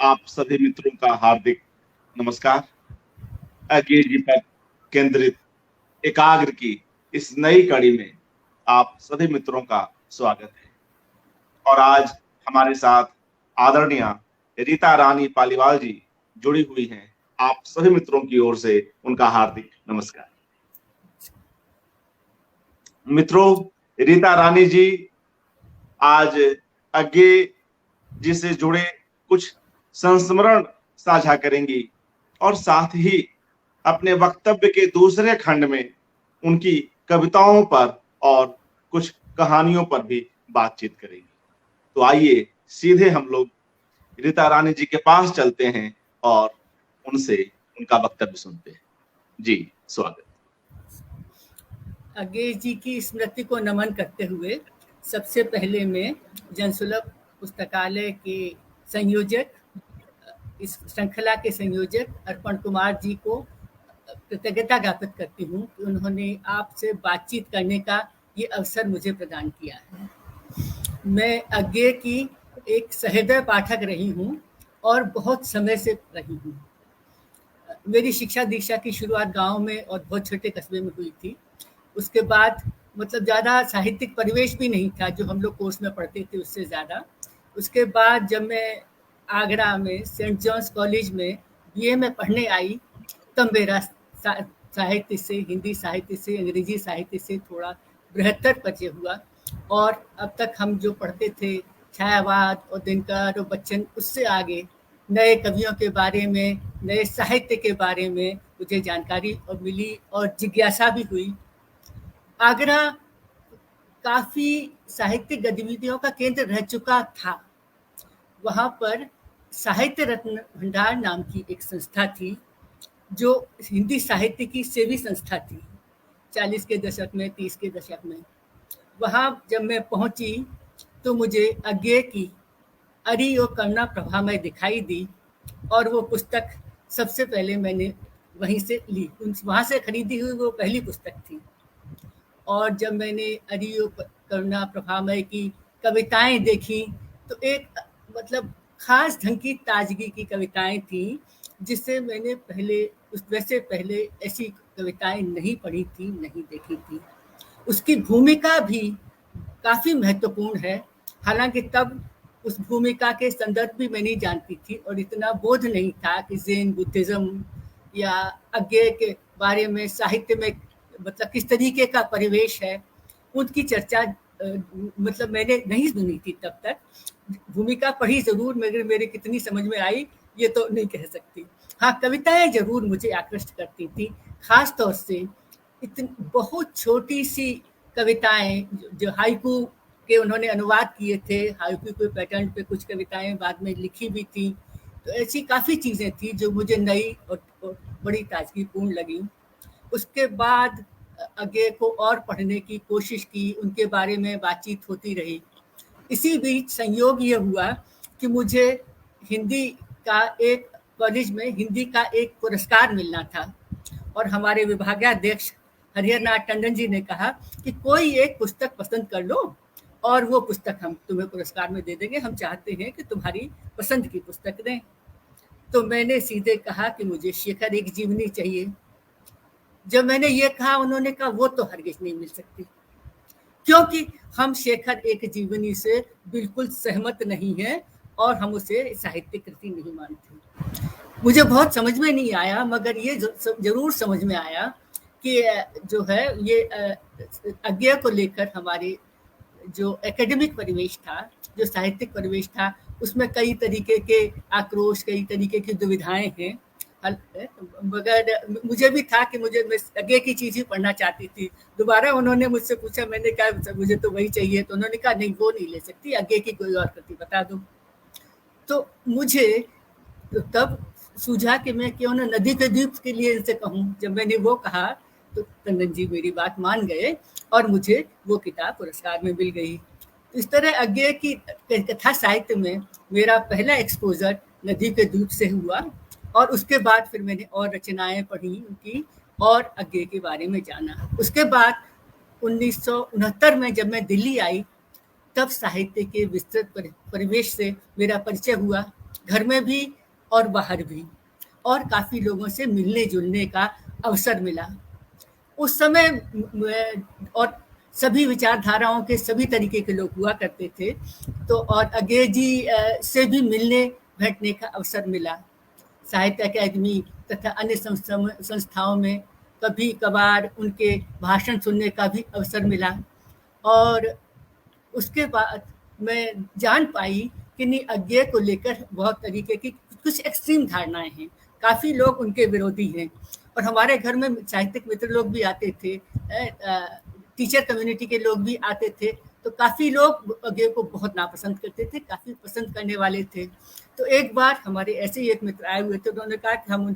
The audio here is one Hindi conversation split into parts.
आप सभी मित्रों का हार्दिक नमस्कार। अज्ञे जी पर केंद्रित एकाग्र की इस नई कड़ी में आप सभी मित्रों का स्वागत है। और आज हमारे साथ आदरणीय रीता रानी पालीवाल जी जुड़ी हुई हैं। आप सभी मित्रों की ओर से उनका हार्दिक नमस्कार। मित्रों, रीता रानी जी आज अज्ञे जी से जुड़े कुछ संस्मरण साझा करेंगी और साथ ही अपने वक्तव्य के दूसरे खंड में उनकी कविताओं पर और कुछ कहानियों पर भी बातचीत करेंगी। तो आइए सीधे हम लोग रीता रानी जी के पास चलते हैं और उनसे उनका वक्तव्य सुनते हैं। जी, स्वागत। अज्ञे जी की स्मृति को नमन करते हुए सबसे पहले मैं जनसुलभ पुस्तकालय के संयोजक, इस श्रृंखला के संयोजक अर्पण कुमार जी को कृतज्ञता ज्ञापित करती हूँ कि उन्होंने आपसे बातचीत करने का ये अवसर मुझे प्रदान किया है। मैं अज्ञे की एक सहृदय पाठक रही हूँ और बहुत समय से रही हूँ। मेरी शिक्षा दीक्षा की शुरुआत गांव में और बहुत छोटे कस्बे में हुई थी। उसके बाद मतलब ज़्यादा साहित्यिक परिवेश भी नहीं था जो हम लोग कोर्स में पढ़ते थे, उससे ज़्यादा। उसके बाद जब मैं आगरा में सेंट जॉन्स कॉलेज में बीए में पढ़ने आई, तब मेरा साहित्य से, हिंदी साहित्य से, अंग्रेजी साहित्य से थोड़ा बृहत्तर परिचय हुआ। और अब तक हम जो पढ़ते थे छायावाद और दिनकर और बच्चन, उससे आगे नए कवियों के बारे में, नए साहित्य के बारे में मुझे जानकारी और मिली और जिज्ञासा भी हुई। आगरा काफ़ी साहित्यिक गतिविधियों का केंद्र रह चुका था। वहाँ पर साहित्य रत्न भंडार नाम की एक संस्था थी जो हिंदी साहित्य की सेवी संस्था थी 40 के दशक में, 30 के दशक में। वहाँ जब मैं पहुँची तो मुझे अज्ञे की अरि और करुणा प्रभा में दिखाई दी और वो पुस्तक सबसे पहले मैंने वहीं से ली। वहाँ से खरीदी हुई वो पहली पुस्तक थी। और जब मैंने अरि और करुणा प्रभामय की कविताएं देखी तो एक मतलब खास ढंग की ताजगी की कविताएं थी जिससे मैंने वैसे पहले ऐसी कविताएं नहीं पढ़ी थी, नहीं देखी थी। उसकी भूमिका भी काफ़ी महत्वपूर्ण है। हालांकि तब उस भूमिका के संदर्भ भी मैं नहीं जानती थी और इतना बोध नहीं था कि जैन बुद्धिज़्म या अज्ञे के बारे में साहित्य में मतलब किस तरीके का परिवेश है, उनकी चर्चा मतलब मैंने नहीं सुनी थी तब तक। भूमिका पढ़ी ज़रूर, मगर मेरे कितनी समझ में आई ये तो नहीं कह सकती। हाँ, कविताएं ज़रूर मुझे आकृष्ट करती थी, ख़ास तौर से इतनी बहुत छोटी सी कविताएं जो हाइकू के उन्होंने अनुवाद किए थे। हाइकू के पैटर्न पे कुछ कविताएं बाद में लिखी भी थी। तो ऐसी काफ़ी चीज़ें थी जो मुझे नई और बड़ी ताजगीपूर्ण लगी। उसके बाद अज्ञे को और पढ़ने की कोशिश की, उनके बारे में बातचीत होती रही। इसी बीच संयोग ये हुआ कि मुझे हिंदी का एक कॉलेज में हिंदी का एक पुरस्कार मिलना था और हमारे विभागाध्यक्ष हरिहरनाथ टंडन जी ने कहा कि कोई एक पुस्तक पसंद कर लो और वो पुस्तक हम तुम्हें पुरस्कार में दे देंगे, हम चाहते हैं कि तुम्हारी पसंद की पुस्तक दें। तो मैंने सीधे कहा कि मुझे शेखर एक जीवनी चाहिए। जब मैंने ये कहा, उन्होंने कहा वो तो हरगिज नहीं मिल सकती, क्योंकि हम शेखर एक जीवनी से बिल्कुल सहमत नहीं हैं और हम उसे साहित्यिक कृति नहीं मानते। मुझे बहुत समझ में नहीं आया, मगर ये जरूर समझ में आया कि जो है ये अज्ञे को लेकर हमारे जो एकेडमिक परिवेश था, जो साहित्यिक परिवेश था, उसमें कई तरीके के आक्रोश, कई तरीके की दुविधाएं हैं। मगर मुझे भी था कि मैं अज्ञे की चीज़ ही पढ़ना चाहती थी। दोबारा उन्होंने मुझसे पूछा, मैंने कहा मुझे तो वही चाहिए। तो उन्होंने कहा नहीं, वो नहीं ले सकती, अज्ञे की कोई और कृति बता दो। तो मुझे तब सूझा कि मैं क्यों ना नदी के द्वीप के लिए इनसे कहूँ। जब मैंने वो कहा तो टंडन जी मेरी बात मान गए और मुझे वो किताब पुरस्कार में मिल गई। इस तरह अज्ञे की कथा साहित्य में मेरा पहला एक्सपोजर नदी के द्वीप से हुआ और उसके बाद फिर मैंने और रचनाएं पढ़ी उनकी और अज्ञे के बारे में जाना। उसके बाद 1969 में जब मैं दिल्ली आई, तब साहित्य के विस्तृत परिवेश से मेरा परिचय हुआ घर में भी और बाहर भी, और काफ़ी लोगों से मिलने जुलने का अवसर मिला उस समय। और सभी विचारधाराओं के सभी तरीके के लोग हुआ करते थे, तो और अज्ञे जी से भी मिलने बैठने का अवसर मिला। साहित्य अकादमी तथा अन्य संस्थाओं में कभी कभार उनके भाषण सुनने का भी अवसर मिला। और उसके बाद मैं जान पाई कि नहीं, अज्ञे को लेकर बहुत तरीके की कुछ एक्सट्रीम धारणाएं हैं, काफ़ी लोग उनके विरोधी हैं। और हमारे घर में साहित्यिक मित्र लोग भी आते थे, टीचर कम्युनिटी के लोग भी आते थे, तो काफ़ी लोग अज्ञे को बहुत नापसंद करते थे, काफ़ी पसंद करने वाले थे। तो एक बार हमारे ऐसे ही एक मित्र आए हुए थे, उन्होंने कहा कि हम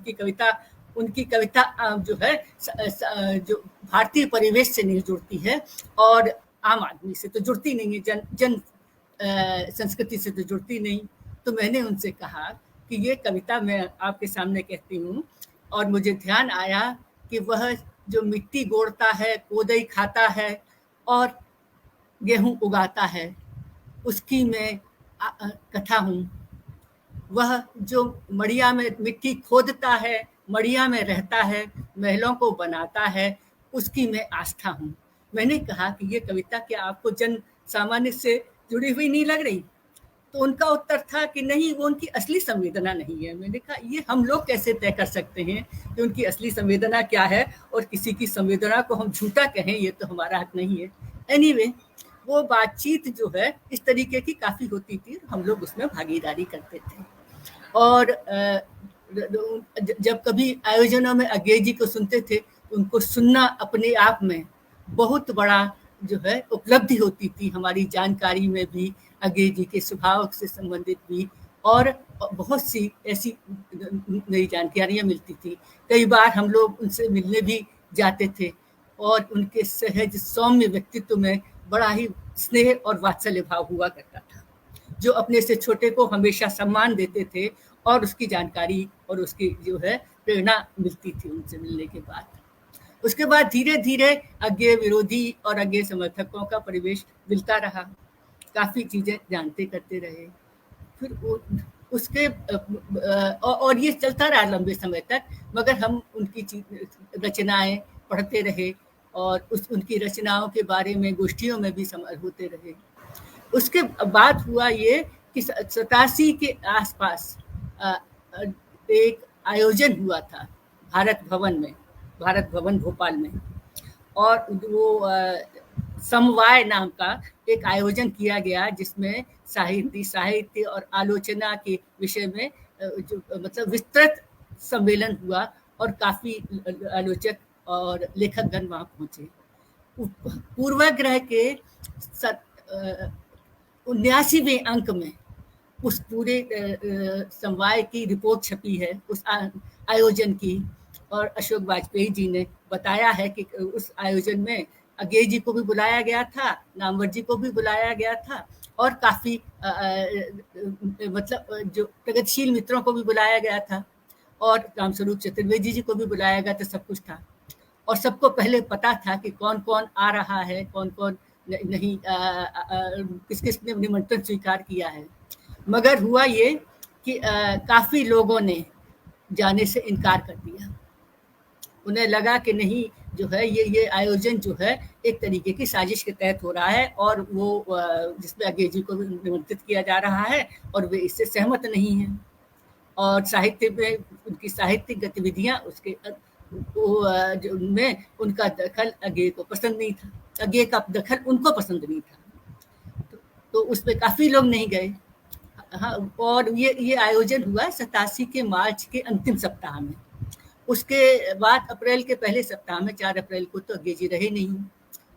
उनकी कविता जो है जो भारतीय परिवेश से नहीं जुड़ती है और आम आदमी से तो जुड़ती नहीं है, जन संस्कृति से तो जुड़ती नहीं। तो मैंने उनसे कहा कि ये कविता मैं आपके सामने कहती हूँ, और मुझे ध्यान आया कि वह जो मिट्टी गोड़ता है, कोदई खाता है और गेहूं उगाता है, उसकी मैं कथा हूँ। वह जो मड़िया में मिट्टी खोदता है, मड़िया में रहता है, महलों को बनाता है, उसकी मैं आस्था हूँ। मैंने कहा कि ये कविता क्या आपको जन सामान्य से जुड़ी हुई नहीं लग रही? तो उनका उत्तर था कि नहीं, वो उनकी असली संवेदना नहीं है। मैंने कहा ये हम लोग कैसे तय कर सकते हैं कि उनकी असली संवेदना क्या है, और किसी की संवेदना को हम झूठा कहें, ये तो हमारा हक नहीं है। एनीवे, वो बातचीत जो है इस तरीके की काफ़ी होती थी, हम लोग उसमें भागीदारी करते थे। और जब कभी आयोजनों में अज्ञे जी को सुनते थे, तो उनको सुनना अपने आप में बहुत बड़ा जो है उपलब्धि होती थी, हमारी जानकारी में भी, अज्ञे जी के स्वभाव से संबंधित भी, और बहुत सी ऐसी नई जानकारियाँ मिलती थी। कई बार हम लोग उनसे मिलने भी जाते थे, और उनके सहज सौम्य व्यक्तित्व में बड़ा ही स्नेह और वात्सल्य भाव हुआ करता था, जो अपने से छोटे को हमेशा सम्मान देते थे, और उसकी जानकारी और उसकी जो है प्रेरणा मिलती थी उनसे मिलने के बाद। उसके बाद धीरे धीरे अज्ञे विरोधी और अज्ञे समर्थकों का परिवेश मिलता रहा, काफ़ी चीज़ें जानते करते रहे। फिर उसके और ये चलता रहा लंबे समय तक, मगर हम उनकी रचनाएं पढ़ते रहे, और उनकी रचनाओं के बारे में गोष्ठियों में भी होते रहे। उसके बाद हुआ ये कि 87 के आसपास एक आयोजन हुआ था भारत भवन भोपाल में, और वो समवाय नाम का एक आयोजन किया गया, जिसमें साहित्य और आलोचना के विषय में जो मतलब विस्तृत सम्मेलन हुआ, और काफ़ी आलोचक और लेखकगण वहाँ पहुँचे। पूर्वाग्रह के 79वें अंक में उस पूरे समवाय की रिपोर्ट छपी है, उस आयोजन की, और अशोक वाजपेयी जी ने बताया है कि उस आयोजन में अज्ञे जी को भी बुलाया गया था, नामवर जी को भी बुलाया गया था, और काफ़ी मतलब जो प्रगतिशील मित्रों को भी बुलाया गया था, और रामस्वरूप चतुर्वेदी जी को भी बुलाया गया था। सब कुछ था, और सबको पहले पता था कि कौन कौन आ रहा है, कौन कौन नहीं, किस किसने निमंत्रण स्वीकार किया है। मगर हुआ ये कि काफ़ी लोगों ने जाने से इनकार कर दिया। उन्हें लगा कि नहीं, जो है ये आयोजन जो है एक तरीके की साजिश के तहत हो रहा है, और वो जिसमें अज्ञे जी को भी निमंत्रित किया जा रहा है, और वे इससे सहमत नहीं हैं। और साहित्य में उनकी साहित्यिक गतिविधियाँ, उसके में उनका दखल अज्ञे को पसंद नहीं था, अज्ञे का दखल उनको पसंद नहीं था। तो उसमें काफ़ी लोग नहीं गए। हाँ, और ये आयोजन हुआ 87 के मार्च के अंतिम सप्ताह में। उसके बाद अप्रैल के पहले सप्ताह में 4 अप्रैल को तो अज्ञे जी रहे नहीं।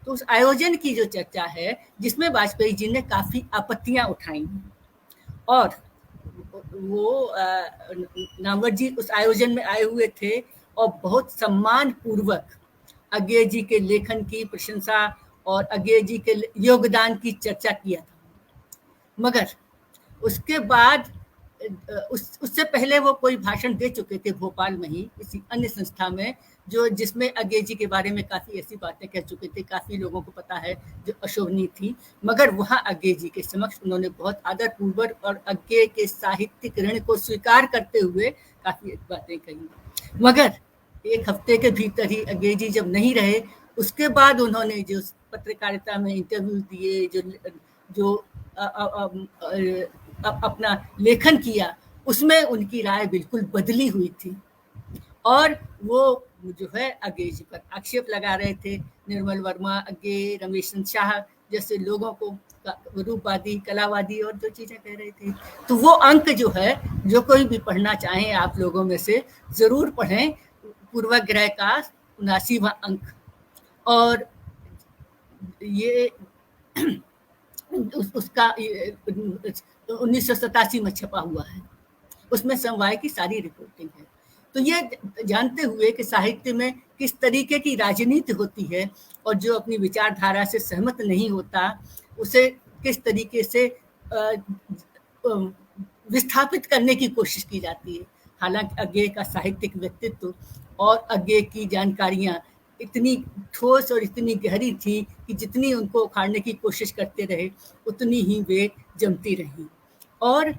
तो उस आयोजन की जो चर्चा है, जिसमें वाजपेयी जी ने काफ़ी आपत्तियां उठाई, और वो नामवर जी उस आयोजन में आए हुए थे, और बहुत सम्मान पूर्वक अज्ञे जी के लेखन की प्रशंसा और अज्ञे जी के योगदान की चर्चा किया था। मगर उसके बाद उससे पहले वो कोई भाषण दे चुके थे भोपाल में ही किसी अन्य संस्था में, जो जिसमें अज्ञे जी के बारे में काफ़ी ऐसी बातें कह चुके थे, काफ़ी लोगों को पता है, जो अशोभनीय थी। मगर वहाँ अज्ञे जी के समक्ष उन्होंने बहुत आदरपूर्वक और अज्ञे के साहित्यिक ऋण को स्वीकार करते हुए काफ़ी बातें कही। मगर एक हफ्ते के भीतर ही अज्ञे जी जब नहीं रहे, उसके बाद उन्होंने जो पत्रकारिता में इंटरव्यू दिए, जो अपना लेखन किया, उसमें उनकी राय बिल्कुल बदली हुई थी और वो जो है अज्ञे जी पर आक्षेप लगा रहे थे। निर्मल वर्मा, अज्ञे, रमेश शाह जैसे लोगों को रूपवादी, कलावादी और जो चीजें कह रहे थे। तो वो अंक जो है, जो कोई भी पढ़ना चाहें आप लोगों में से जरूर पढ़ें, पूर्वाग्रह का 79वां अंक। और ये उसका 1987 में छपा हुआ है, उसमें समवाय की सारी रिपोर्टिंग है। तो ये जानते हुए कि साहित्य में किस तरीके की राजनीति होती है और जो अपनी विचारधारा से सहमत नहीं होता उसे किस तरीके से विस्थापित करने की कोशिश की जाती है। हालांकि अज्ञे का साहित्यिक व्यक्तित्व और अज्ञे की जानकारियां इतनी ठोस और इतनी गहरी थी कि जितनी उनको उखाड़ने की कोशिश करते रहे उतनी ही वे जमती रही। और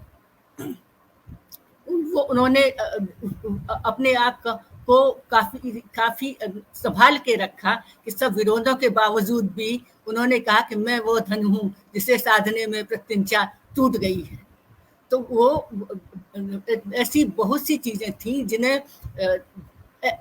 वो उन्होंने अपने आप को काफी संभाल के रखा कि सब विरोधों के बावजूद भी उन्होंने कहा कि मैं वो धन हूँ जिसे साधने में प्रत्यंचा टूट गई है। तो वो ऐसी बहुत सी चीजें थी जिन्हें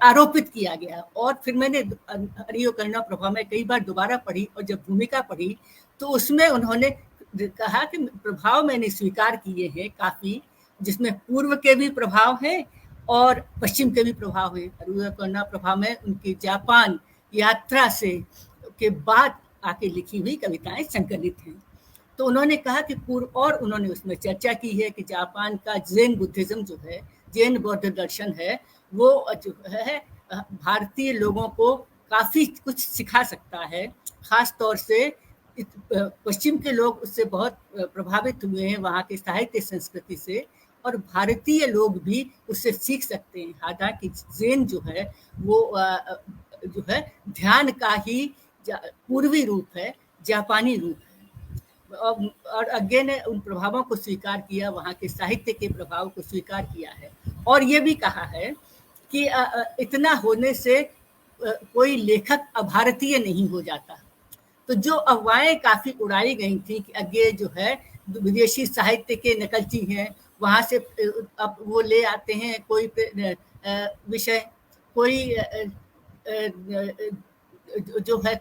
आरोपित किया गया। और फिर मैंने हरियो करुणा प्रभा में कई बार दोबारा पढ़ी और जब भूमिका पढ़ी तो उसमें उन्होंने कहा कि प्रभाव मैंने स्वीकार किए हैं काफी, जिसमें पूर्व के भी प्रभाव हैं और पश्चिम के भी प्रभाव हैं। हरियो करुणा प्रभा में उनकी जापान यात्रा से के बाद आके लिखी हुई कविताएं संकलित हैं। तो उन्होंने कहा कि पूर्व, और उन्होंने उसमें चर्चा की है कि जापान का जैन बुद्धिज्म जो है, जैन बौद्ध दर्शन है, वो जो है भारतीय लोगों को काफी कुछ सिखा सकता है। खास तौर से पश्चिम के लोग उससे बहुत प्रभावित हुए हैं, वहाँ की साहित्य संस्कृति से, और भारतीय लोग भी उससे सीख सकते हैं। हालांकि जैन जो है वो जो है ध्यान का ही पूर्वी रूप है, जापानी रूप है। और अज्ञे ने उन प्रभावों को स्वीकार किया, वहाँ के साहित्य के प्रभाव को स्वीकार किया है। और ये भी कहा है कि इतना होने से कोई लेखक अभारतीय नहीं हो जाता। तो जो अफवाहें काफी उड़ाई गई थी कि अज्ञे जो है विदेशी साहित्य के नकलची हैं, वहां से अब वो ले आते हैं कोई विषय, कोई जो है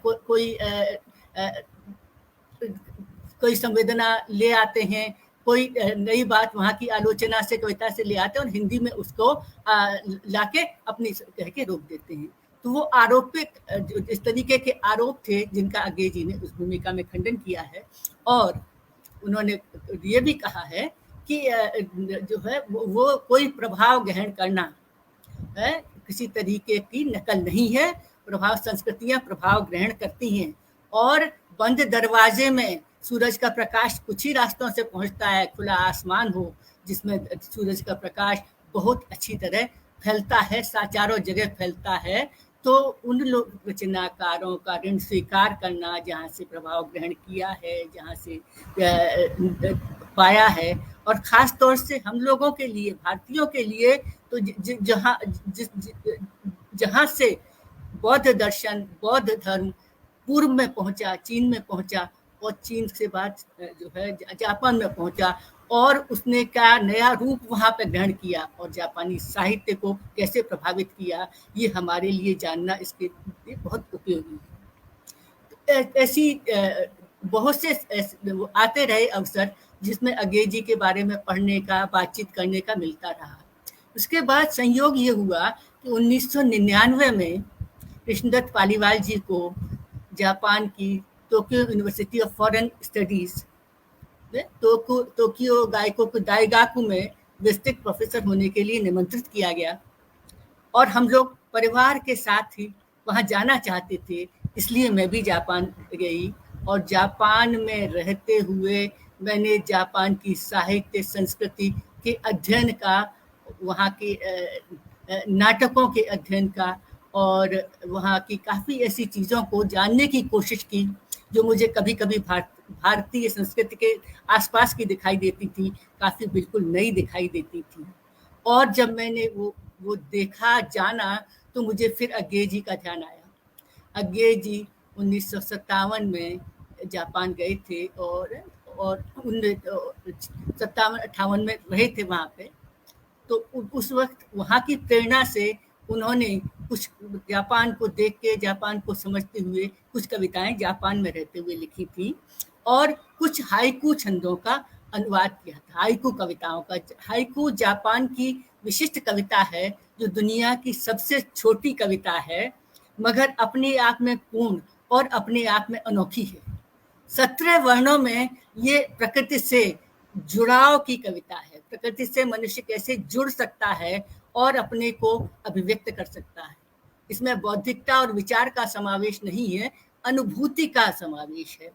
कोई संवेदना ले आते हैं, कोई नई बात वहाँ की आलोचना से, कविता से ले आते हैं और हिंदी में उसको लाके अपनी कह के रोक देते हैं। तो वो आरोपित इस तरीके के आरोप थे जिनका अज्ञे जी ने उस भूमिका में खंडन किया है। और उन्होंने ये भी कहा है कि जो है वो कोई प्रभाव ग्रहण करना है, किसी तरीके की नकल नहीं है। प्रभाव संस्कृतियां प्रभाव ग्रहण करती हैं और बंद दरवाजे में सूरज का प्रकाश कुछ ही रास्तों से पहुंचता है। खुला आसमान हो जिसमें सूरज का प्रकाश बहुत अच्छी तरह फैलता है, चारों जगह फैलता है, तो उन लोग रचनाकारों का ऋण स्वीकार करना, जहाँ से प्रभाव ग्रहण किया है, जहाँ से पाया है। और खास तौर से हम लोगों के लिए, भारतीयों के लिए, तो जहाँ से बौद्ध दर्शन, बौद्ध धर्म पूर्व में पहुंचा, चीन में पहुंचा, और चीन से बाद जो है जापान में पहुंचा, और उसने क्या नया रूप वहाँ पे ग्रहण किया और जापानी साहित्य को कैसे प्रभावित किया, ये हमारे लिए जानना इसके लिए बहुत उपयोगी है। तो ऐसी बहुत से आते रहे अवसर जिसमें अज्ञे जी के बारे में पढ़ने का, बातचीत करने का मिलता रहा। उसके बाद संयोग ये हुआ कि 1999 में कृष्णदत्त पालीवाल जी को जापान की Tokyo university of foreign studies Tokyo Gaikoku Daigaku में विजिटिंग प्रोफेसर होने के लिए निमंत्रित किया गया। और हम लोग परिवार के साथ ही वहाँ जाना चाहते थे, इसलिए मैं भी जापान गई। और जापान में रहते हुए मैंने जापान की साहित्य संस्कृति के अध्ययन का, वहाँ के नाटकों के अध्ययन का और वहाँ की काफ़ी ऐसी चीज़ों को जानने की कोशिश की जो मुझे कभी-कभी भारतीय संस्कृति के आसपास की दिखाई देती थी, काफ़ी बिल्कुल नई दिखाई देती थी। और जब मैंने वो देखा, जाना, तो मुझे फिर अज्ञे जी का ध्यान आया। अज्ञे जी 1957 में जापान गए थे और 57-58 में रहे थे वहाँ पे। तो उस वक्त वहाँ की प्रेरणा से उन्होंने कुछ जापान को देख के, जापान को समझते हुए कुछ कविताएं जापान में रहते हुए लिखी थी और कुछ हाइकू छंदों का अनुवाद किया था, हाइकू कविताओं का। हाइकू जापान की विशिष्ट कविता है, जो दुनिया की सबसे छोटी कविता है, मगर अपने आप में पूर्ण और अपने आप में अनोखी है। 17 वर्णों में ये प्रकृति से जुड़ाव की कविता है। प्रकृति से मनुष्य कैसे जुड़ सकता है और अपने को अभिव्यक्त कर सकता है। इसमें बौद्धिकता और विचार का समावेश नहीं है, अनुभूति का समावेश है।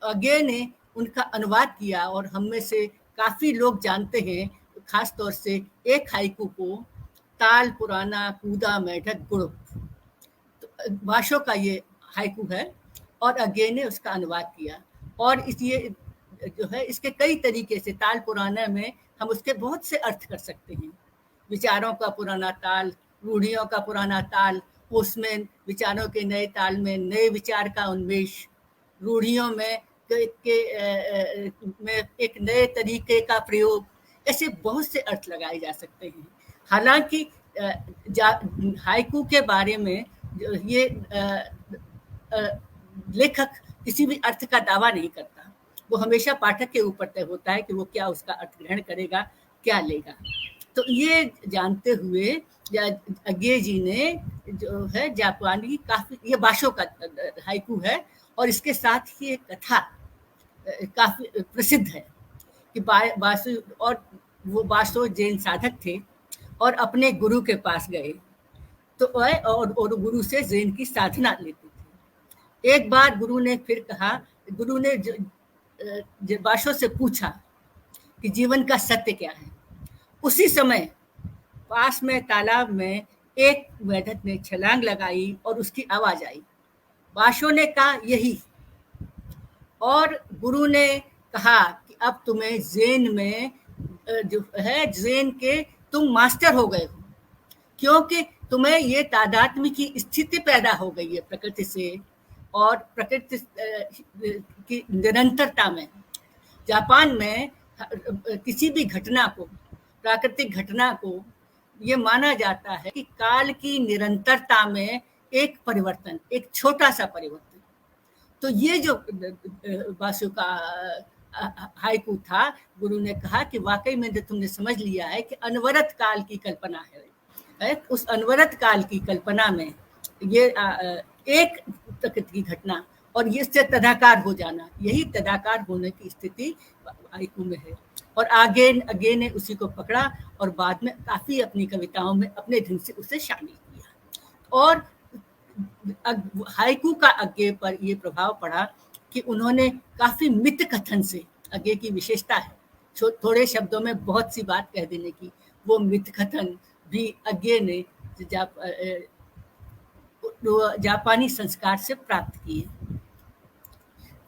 अज्ञे ने उनका अनुवाद किया और हम में से काफी लोग जानते हैं, खास तौर से एक हाइकू को, ताल पुराना कूदा मेढक गुड़, तो भाषो का ये हाइकू है और अज्ञे ने उसका अनुवाद किया। और ये जो है, इसके कई तरीके से, ताल पुराना में हम उसके बहुत से अर्थ कर सकते हैं। विचारों का पुराना ताल, रूढ़ियों का पुराना ताल, उसमें विचारों के नए ताल में नए विचार का उन्मेष, रूढ़ियों में एक नए तरीके का प्रयोग, ऐसे बहुत से अर्थ लगाए जा सकते हैं। हालांकि हाइकू के बारे में ये लेखक किसी भी अर्थ का दावा नहीं करता, वो हमेशा पाठक के ऊपर तय होता है कि वो क्या उसका अर्थ ग्रहण करेगा, क्या लेगा। तो ये जानते हुए अज्ञे जी ने जो है जापानी काफी, ये बाशो का हाइकू है और इसके साथ ही एक कथा काफी प्रसिद्ध है कि बासु, और वो बासो जैन साधक थे और अपने गुरु के पास गए तो और गुरु से जैन की साधना लेते थे। एक बार गुरु ने फिर कहा, गुरु ने बाशो से पूछा कि जीवन का सत्य क्या है। उसी समय पास में तालाब में एक मेढक ने छलांग लगाई और उसकी आवाज आई। बाशो ने कहा यही, और गुरु ने कहा कि अब तुम्हें ज़ेन में जो है, ज़ेन के तुम मास्टर हो गए हो, क्योंकि तुम्हें ये तादात्म्य की स्थिति पैदा हो गई है प्रकृति से और प्रकृति की निरंतरता में। जापान में किसी भी घटना को, प्राकृतिक घटना को, ये माना जाता है कि काल की निरंतरता में एक परिवर्तन, एक छोटा सा परिवर्तन। तो ये जो बासु का हाइकू था, गुरु ने कहा कि वाकई में जो तुमने समझ लिया है कि अनवरत काल की कल्पना है, उस अनवरत काल की कल्पना में ये एक प्रकृति की घटना और ये से तदाकार हो जाना, यही तदाकार होने की स्थिति हाइकू में है। और आगे ने उसी को पकड़ा और बाद में काफी अपनी कविताओं में अपने ढंग से उसे शामिल किया। और हाइकू का अज्ञे पर ये प्रभाव पड़ा कि उन्होंने काफी मित कथन से, अज्ञे की विशेषता है थोड़े शब्दों में बहुत सी बात कह देने की, वो मित कथन भी अज्ञे ने जापानी संस्कार से प्राप्त किए।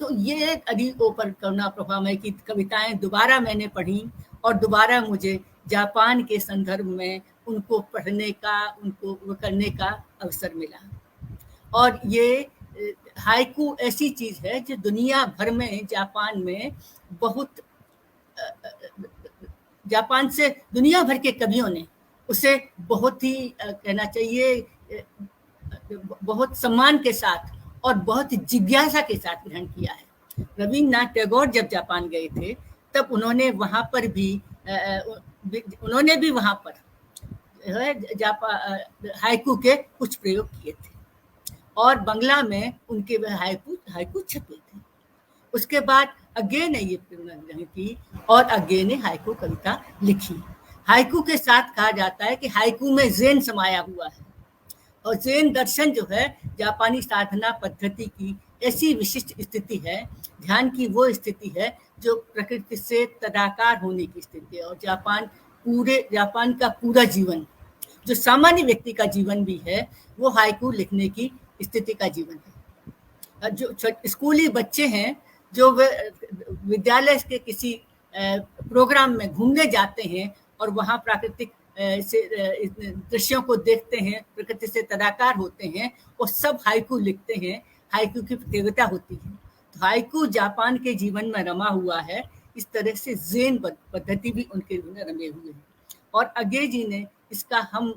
तो ये अजीबो पर करुणा प्रभामय की कविताएं दोबारा मैंने पढ़ी और दोबारा मुझे जापान के संदर्भ में उनको पढ़ने का, उनको करने का अवसर मिला। और ये हाइकू ऐसी चीज है जो दुनिया भर में, जापान में बहुत, जापान से दुनिया भर के कवियों ने उसे बहुत ही कहना चाहिए, बहुत सम्मान के साथ और बहुत जिज्ञासा के साथ ग्रहण किया है। रविन्द्रनाथ टैगोर जब जापान गए थे तब उन्होंने वहां पर भी वहां पर हाइकू के कुछ प्रयोग किए थे और बंगला में उनके हाइकू छपे थे। उसके बाद अज्ञे ने ये प्रेरणा ग्रहण की और अज्ञे ने हाइकू कविता लिखी। हाइकू के साथ कहा जाता है कि हाइकू में ज़ेन समाया हुआ है और ज़ेन दर्शन जो है जापानी साधना पद्धति की ऐसी विशिष्ट स्थिति है, ध्यान की वो स्थिति है जो प्रकृति से तदाकार होने की स्थिति है। और जापान का पूरा जीवन, जो सामान्य व्यक्ति का जीवन भी है, वो हाइकू लिखने की स्थिति का जीवन है। जो स्कूली बच्चे हैं, जो विद्यालय के किसी प्रोग्राम में घूमने जाते हैं और वहाँ प्राकृतिक दृश्यों को देखते हैं, प्रकृति से तदाकार होते हैं, वो सब हाइकू लिखते हैं। हाइकू की प्रतियोगिता होती है। तो हाइकू जापान के जीवन में रमा हुआ है। इस तरह से ज़ेन पद्धति भी उनके जीवन में रमे हुए हैं। और अगे जी ने इसका हम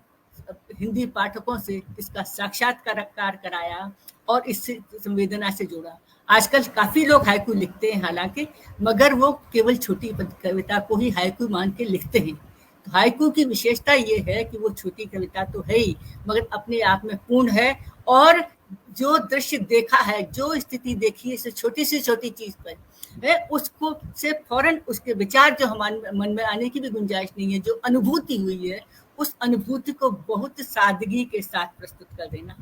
हिंदी पाठकों से इसका साक्षात्कार कराया और इससे संवेदना से जोड़ा। आजकल काफी लोग हाइकू लिखते हैं हालांकि, मगर वो केवल छोटी कविता को ही हाइकू मान के लिखते हैं। तो हाइकू की विशेषता ये है कि वो छोटी कविता तो है ही, मगर अपने आप में पूर्ण है। और जो दृश्य देखा है, जो स्थिति देखी है, छोटी से छोटी चीज पर है, उसको से फौरन उसके विचार जो हमारे मन में आने की भी गुंजाइश नहीं है। जो अनुभूति हुई है, उस अनुभूति को बहुत सादगी के साथ प्रस्तुत कर देना।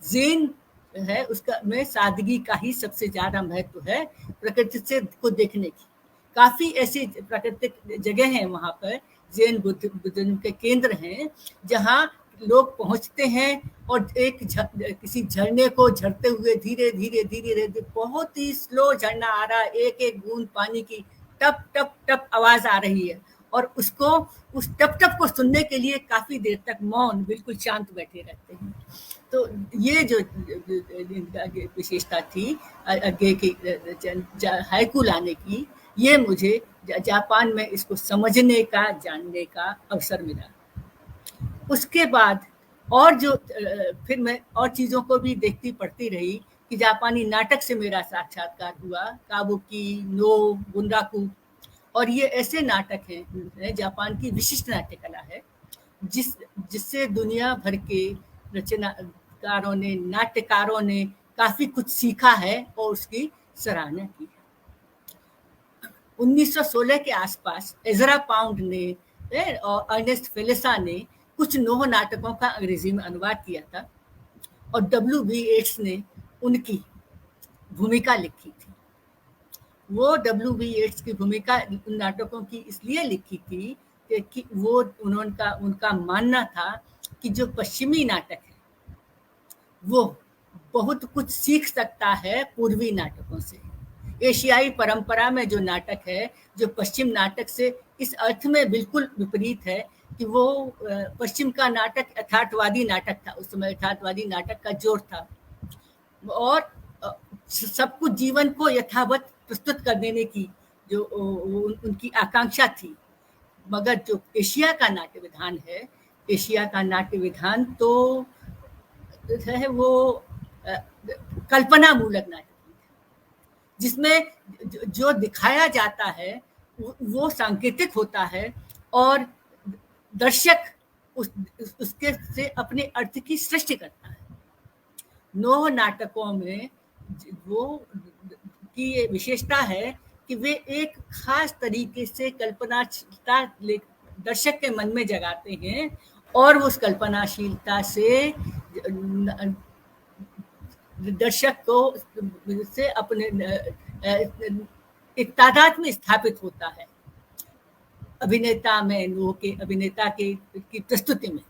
ज़ेन है उसका में सादगी का ही सबसे ज्यादा महत्व है प्रकृति से को देखने की। काफी ऐसी प्राकृतिक जगह हैं वहां पर, ज़ेन बुद्धिज्म के केंद्र हैं, जहां लोग पहुंचते हैं और किसी झरने को झरते हुए धीरे धीरे बहुत ही स्लो झरना आ रहा है, एक एक बूंद पानी की टप टप टप आवाज आ रही है, और उस टप टप को सुनने के लिए काफी देर तक मौन, बिल्कुल शांत बैठे रहते हैं। तो ये जो विशेषता थी आगे की हाइकू लाने की, ये मुझे जापान में इसको समझने का, जानने का अवसर मिला। उसके बाद और जो फिर मैं और चीज़ों को भी देखती पढ़ती रही कि जापानी नाटक से मेरा साक्षात्कार हुआ, काबुकी, नो, बुंराकू, और ये ऐसे नाटक हैं, जापान की विशिष्ट नाट्य कला है, जिससे दुनिया भर के रचनाकारों ने, नाट्यकारों ने काफी कुछ सीखा है और उसकी सराहना की है। 1916 के आसपास एजरा पाउंड ने और अर्नेस्ट फेलेसा ने कुछ नोह नाटकों का अंग्रेजी में अनुवाद किया था, और W.B. येट्स ने उनकी भूमिका लिखी थी। वो W.B. येट्स की भूमिका उन नाटकों की इसलिए लिखी थी कि वो उनका मानना था कि जो पश्चिमी नाटक है वो बहुत कुछ सीख सकता है पूर्वी नाटकों से। एशियाई परंपरा में जो नाटक है, जो पश्चिम नाटक से इस अर्थ में बिल्कुल विपरीत है कि वो पश्चिम का नाटक यथार्थवादी नाटक था। उस समय यथार्थवादी नाटक का जोर था और सब कुछ जीवन को यथावत प्रस्तुत कर देने की जो उनकी आकांक्षा थी। मगर जो एशिया का नाट्य विधान है, एशिया का नाट्य विधान तो है वो कल्पना मूलक नाटक, जिसमें जो दिखाया जाता है वो सांकेतिक होता है और दर्शक उसके से अपने अर्थ की सृष्टि करता है। नोह नाटकों में वो की ये विशेषता है कि वे एक खास तरीके से कल्पनाशीलता दर्शक के मन में जगाते हैं, और उस कल्पनाशीलता से दर्शक को से अपने एक तादाद में स्थापित होता है। अभिनेता में, नोह के अभिनेता की प्रस्तुति में,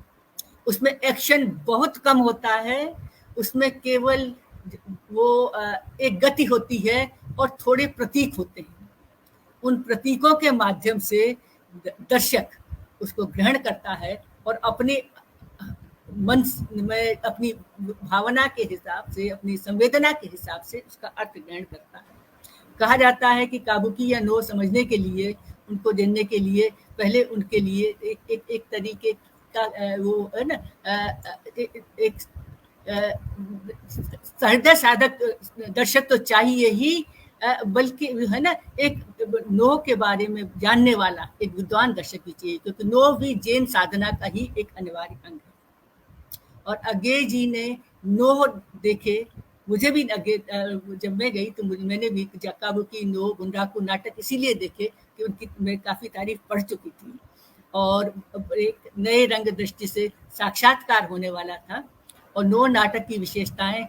उसमें एक्शन बहुत कम होता है, उसमें केवल वो एक गति होती है और थोड़े प्रतीक होते हैं। उन प्रतीकों के माध्यम से दर्शक उसको ग्रहण करता है और अपने मन में अपनी भावना के हिसाब से, अपनी संवेदना के हिसाब से उसका अर्थ ग्रहण करता है। कहा जाता है कि काबुकी या नोह समझने के लिए, उनको जानने के लिए पहले उनके लिए एक तरीके का वो है ना, एक सहृदय साधक दर्शक तो चाहिए ही, बल्कि है ना एक नोह के बारे में जानने वाला एक विद्वान दर्शक भी चाहिए, क्योंकि नोह भी जैन साधना का ही एक अनिवार्य अंग है। और अगे जी ने नोह देखे, मुझे भी अगे जब मैं गई तो मैंने भी काबुकी, नोह, बुंराकू नाटक इसीलिए देखे कि उनकी मैं काफ़ी तारीफ पढ़ चुकी थी और एक नए रंग दृष्टि से साक्षात्कार होने वाला था। और नोह नाटक की विशेषताएं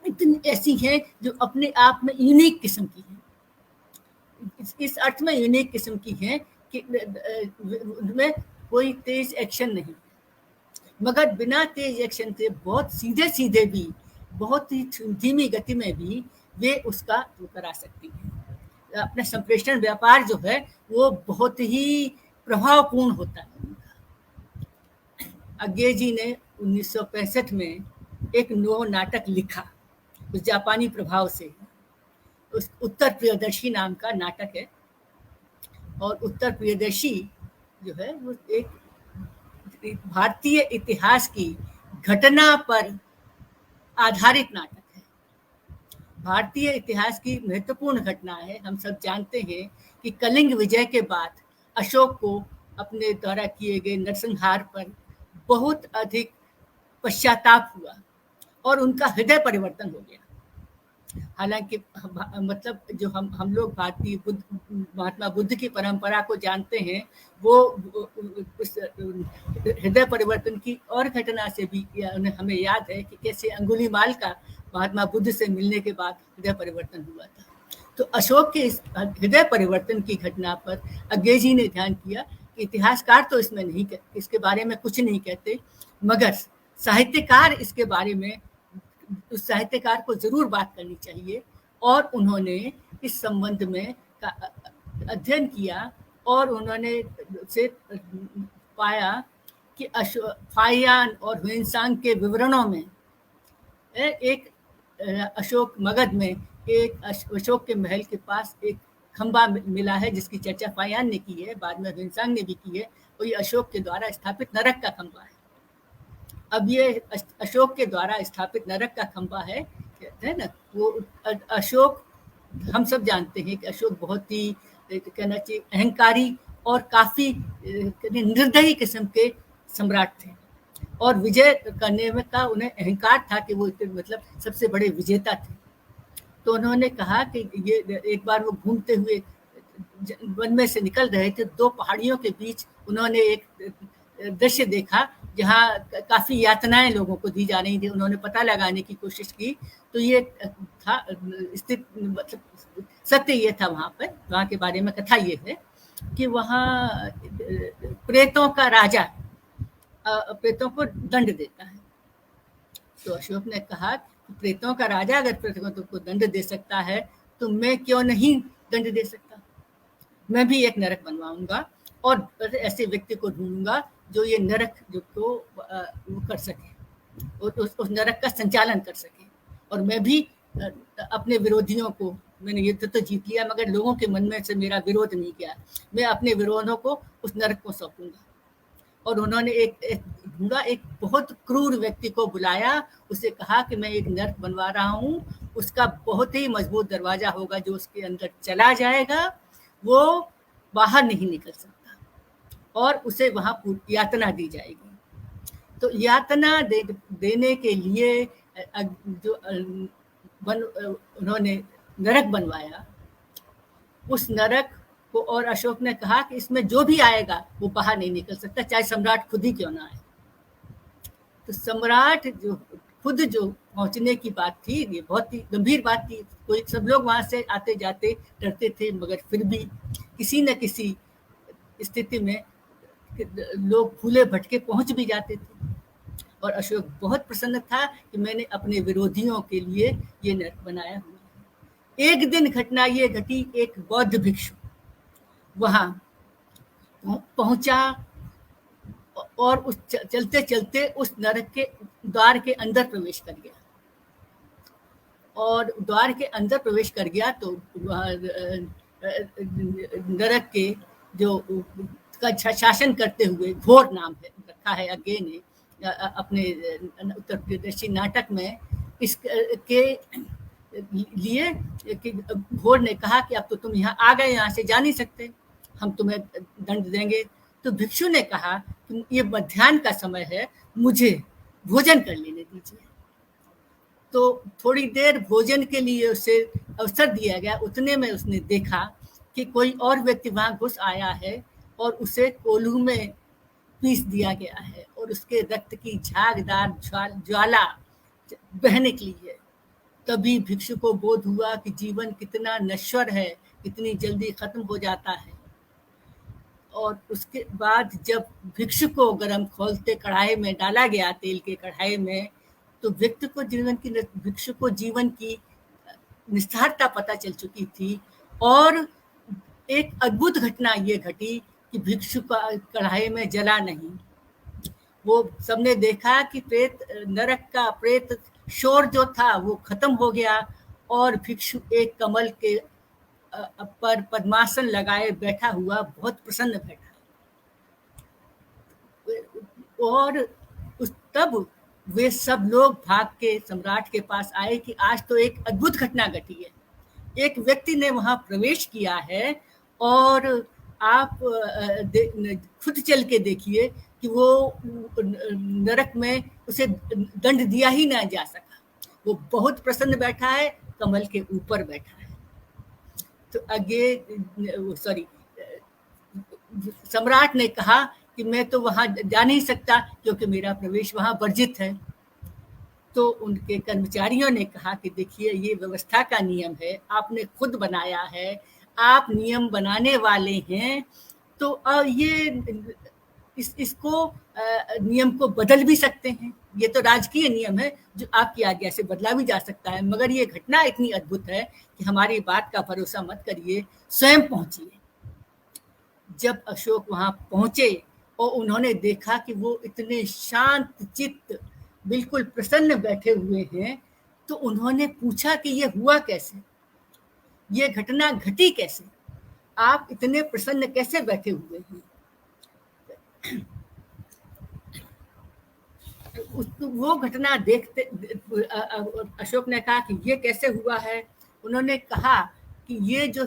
इतनी ऐसी हैं जो अपने आप में यूनिक किस्म की हैं। इस अर्थ में यूनिक किस्म की हैं कि में कोई तेज एक्शन नहीं, मगर बिना तेज एक्शन के बहुत सीधे सीधे भी, बहुत ही धीमी गति में भी वे उसका वो करा सकती हैं। अपना संप्रेषण व्यापार जो है वो बहुत ही प्रभावपूर्ण होता है। अज्ञे जी ने 1965 में एक नव नाटक लिखा, उस जापानी प्रभाव से, उस उत्तर प्रियदर्शी नाम का नाटक है। और उत्तर प्रियदर्शी जो है वो एक भारतीय इतिहास की घटना पर आधारित नाटक है। भारतीय इतिहास की महत्वपूर्ण घटना है। हम सब जानते हैं कि कलिंग विजय के बाद अशोक को अपने द्वारा किए गए नरसंहार पर बहुत अधिक पश्चाताप हुआ और उनका हृदय परिवर्तन हो गया। हालांकि मतलब जो हम लोग भारतीय महात्मा बुद्ध की परंपरा को जानते हैं, वो उस हृदय परिवर्तन की और घटना से भी हमें याद है कि कैसे अंगुलीमाल का महात्मा बुद्ध से मिलने के बाद हृदय परिवर्तन हुआ था। तो अशोक के इस हृदय परिवर्तन की घटना पर अज्ञे जी ने ध्यान किया कि इतिहासकार तो इसमें नहीं, इसके बारे में कुछ नहीं कहते, मगर साहित्यकार इसके बारे में, उस साहित्यकार को जरूर बात करनी चाहिए। और उन्होंने इस संबंध में अध्ययन किया और उन्होंने से पाया कि फाहियान और हुएनसांग के विवरणों में एक अशोक मगध में एक अशोक के महल के पास एक खंबा मिला है, जिसकी चर्चा फाहियान ने की है, बाद में हुएनसांग ने भी की है। और ये अशोक के द्वारा स्थापित नरक का खंबा है। अब ये अशोक के द्वारा स्थापित नरक का खंबा है ना, वो अशोक, हम सब जानते हैं कि अशोक बहुत ही कहना चाहिए अहंकारी और काफी निर्दयी किस्म के सम्राट थे। और विजय करने में का उन्हें अहंकार था कि वो मतलब सबसे बड़े विजेता थे। तो उन्होंने कहा कि ये एक बार वो घूमते हुए वन में से निकल रहे थे, दो पहाड़ियों के बीच उन्होंने एक दृश्य देखा जहाँ काफी यातनाएं लोगों को दी जा रही थी। उन्होंने पता लगाने की कोशिश की, तो ये था स्थित, मतलब सत्य ये था वहां पर, वहां के बारे में कथा ये है कि वहाँ प्रेतों का राजा प्रेतों को दंड देता है। तो अशोक ने कहा कि प्रेतों का राजा अगर प्रेतों को दंड दे सकता है तो मैं क्यों नहीं दंड दे सकता। मैं भी एक नरक बनवाऊंगा और ऐसे व्यक्ति को ढूंढूंगा जो ये नरक जो को वो कर सके और उस नरक का संचालन कर सके। और मैं भी अपने विरोधियों को, मैंने युद्ध तो जीत लिया मगर लोगों के मन में से मेरा विरोध नहीं किया, मैं अपने विरोधों को उस नरक को सौंपूंगा। और उन्होंने एक ढूंढा, एक बहुत क्रूर व्यक्ति को बुलाया, उसे कहा कि मैं एक नरक बनवा रहा हूँ, उसका बहुत ही मजबूत दरवाजा होगा, जो उसके अंदर चला जाएगा वो बाहर नहीं निकल सकता और उसे वहां यातना दी जाएगी। तो यातना देने के लिए जो उन्होंने नरक बनवाया, उस नरक को, और अशोक ने कहा कि इसमें जो भी आएगा वो बाहर नहीं निकल सकता, चाहे सम्राट खुद ही क्यों ना आए। तो सम्राट जो खुद जो पहुंचने की बात थी, ये बहुत ही गंभीर बात थी। कोई सब लोग वहां से आते जाते डरते थे, मगर फिर भी किसी न किसी स्थिति में लोग भूले भटके पहुंच भी जाते थे। और अशोक बहुत प्रसन्न था कि मैंने अपने विरोधियों के लिए ये नरक बनाया हुआ है। एक दिन घटना ये घटी, एक बौद्ध भिक्षु वहां पहुंचा और उस चलते चलते उस नरक के द्वार के अंदर प्रवेश कर गया। और द्वार के अंदर प्रवेश कर गया तो नरक के जो का शासन करते हुए, घोर नाम है रखा है अज्ञे ने अपने उत्तर प्रदेशी नाटक में, इसके लिए कि घोर ने कहा कि अब तो तुम यहाँ आ गए, यहाँ से जा नहीं सकते, हम तुम्हें दंड देंगे। तो भिक्षु ने कहा कि ये मध्याह्न का समय है, मुझे भोजन कर लेने दीजिए। तो थोड़ी देर भोजन के लिए उसे अवसर दिया गया। उतने में उसने देखा कि कोई और व्यक्ति वहां घुस आया है और उसे कोल्हू में पीस दिया गया है और उसके रक्त की झागदार ज्वाला बहने निकली है। तभी भिक्षु को बोध हुआ कि जीवन कितना नश्वर है, इतनी जल्दी खत्म हो जाता है। और उसके बाद जब भिक्षु को गरम खोलते कढ़ाई में डाला गया, तेल के कढ़ाई में, तो भिक्षु को जीवन की निस्तारता पता चल चुकी थी। और एक अद्भुत घटना ये घटी कि भिक्षु का कढ़ाई में जला नहीं। वो सबने देखा कि नरक का प्रेत शोर जो था वो खत्म हो गया और भिक्षु एक कमल के पर पद्मासन लगाए बैठा हुआ बहुत प्रसन्न बैठा। और तब वे सब लोग भाग के सम्राट के पास आए कि आज तो एक अद्भुत घटना घटी है, एक व्यक्ति ने वहां प्रवेश किया है और आप खुद चल के देखिए कि वो नरक में उसे दंड दिया ही ना जा सका। वो बहुत प्रसन्न बैठा है, कमल के ऊपर बैठा है। तो सम्राट ने कहा कि मैं तो वहां जा नहीं सकता क्योंकि मेरा प्रवेश वहां वर्जित है। तो उनके कर्मचारियों ने कहा कि देखिए ये व्यवस्था का नियम है, आपने खुद बनाया है, आप नियम बनाने वाले हैं, तो ये इसको नियम को बदल भी सकते हैं। ये तो राजकीय नियम है जो आपकी आज्ञा से बदला भी जा सकता है, मगर ये घटना इतनी अद्भुत है कि हमारी बात का भरोसा मत करिए, स्वयं पहुंचिए। जब अशोक वहां पहुंचे और उन्होंने देखा कि वो इतने शांत चित्त बिल्कुल प्रसन्न बैठे हुए हैं, तो उन्होंने पूछा कि ये हुआ कैसे, ये घटना घटी कैसे, आप इतने प्रसन्न कैसे बैठे हुए हैं। वो घटना देखते अशोक ने कहा कि ये कैसे हुआ है। उन्होंने कहा कि ये जो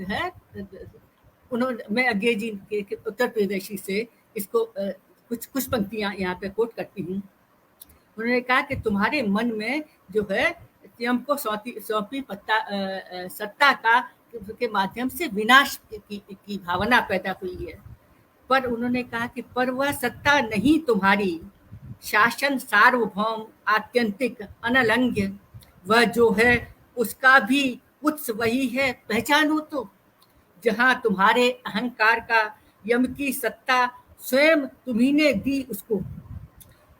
है, मैं अज्ञे जी के उत्तर प्रदेशी से इसको कुछ पंक्तियां यहाँ पे कोट करती हूँ। उन्होंने कहा कि तुम्हारे मन में जो है स्वयं को सौंपी सत्ता के माध्यम से विनाश की भावना पैदा हुई है, पर उन्होंने कहा कि पर वह सत्ता नहीं तुम्हारी, शासन सार्वभौम आत्यंतिक अनलंघ्य, वह जो है उसका भी उत्स वही है, पहचानो तो। जहां तुम्हारे अहंकार का यम की सत्ता स्वयं तुम्ही ने दी उसको,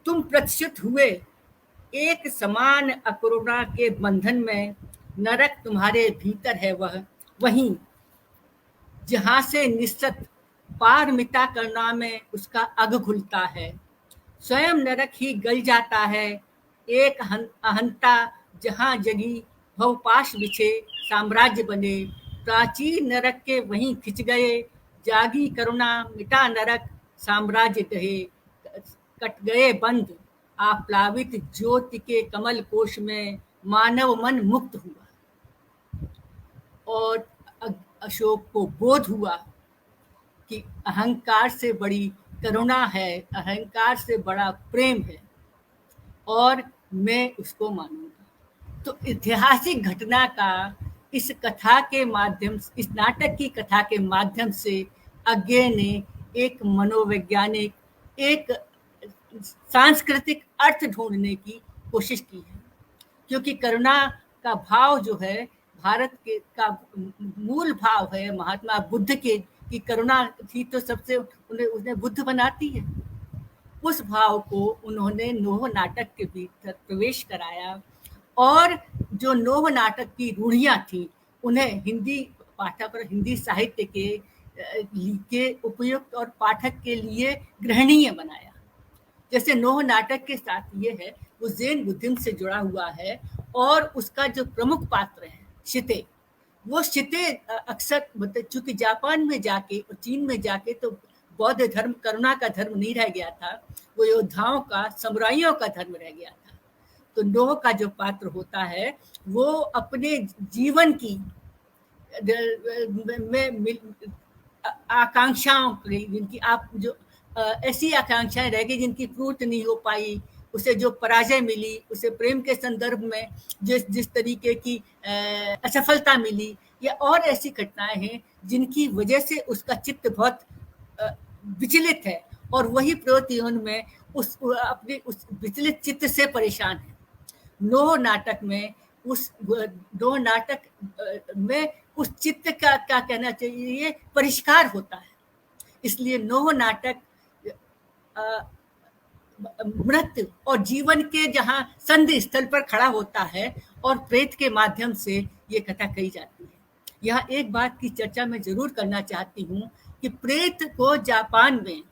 तुम प्रतिष्ठित हुए एक समान अकरुणा के बंधन में, नरक तुम्हारे भीतर है वह वहीं, जहां से निश्चित पारमिता करुणा में उसका अग घुलता है, स्वयं नरक ही गल जाता है एक अहंता, जहां जगी भवपाश बिछे साम्राज्य बने, प्राचीन नरक के वहीं खिंच गए, जागी करुणा मिटा नरक साम्राज्य दहे, कट गए बंद आप्लावित ज्योति के कमल कोश में, मानव मन मुक्त हुआ। और अशोक को बोध हुआ कि अहंकार से बड़ी करुणा है, अहंकार से बड़ा प्रेम है और मैं उसको मानूंगा। तो ऐतिहासिक घटना का इस कथा के माध्यम, इस नाटक की कथा के माध्यम से अज्ञे ने एक मनोवैज्ञानिक, एक सांस्कृतिक अर्थ ढूंढने की कोशिश की है, क्योंकि करुणा का भाव जो है भारत के का मूल भाव है। महात्मा बुद्ध के की करुणा थी तो सबसे उन्हें बुद्ध बनाती है। उस भाव को उन्होंने नोह नाटक के भीतर प्रवेश कराया और जो नोह नाटक की रूढ़ियां थी उन्हें हिंदी पाठक और हिंदी साहित्य के उपयुक्त और पाठक के लिए ग्रहणीय बनाया। जैसे नोह नाटक के साथ ये है, वो जैन बुद्धिज्म से जुड़ा हुआ है और उसका जो प्रमुख पात्र है शिते, वो शिते अक्सर चूंकि जापान में जाके और चीन में जाके तो बौद्ध धर्म करुणा का धर्म नहीं रह गया था, वो योद्धाओं का, समुराइयों का धर्म रह गया था। तो नोह का जो पात्र होता है वो अपने जीवन की आकांक्षाओं की, जिनकी आप जो ऐसी आकांक्षाएं रह गई जिनकी पूर्ति नहीं हो पाई, उसे जो पराजय मिली, उसे प्रेम के संदर्भ में जिस तरीके की असफलता मिली, या और ऐसी घटनाएं हैं जिनकी वजह से उसका चित्त बहुत विचलित है और वही प्रवृत्ति में अपने उस विचलित चित्त से परेशान है। नोह नाटक में उस दो नाटक में उस चित्त का क्या कहना चाहिए परिष्कार होता है। इसलिए नोह नाटक मृत्यु और जीवन के जहाँ संधि स्थल पर खड़ा होता है और प्रेत के माध्यम से ये कथा कही जाती है। यह एक बात की चर्चा मैं जरूर करना चाहती हूँ कि प्रेत को जापान में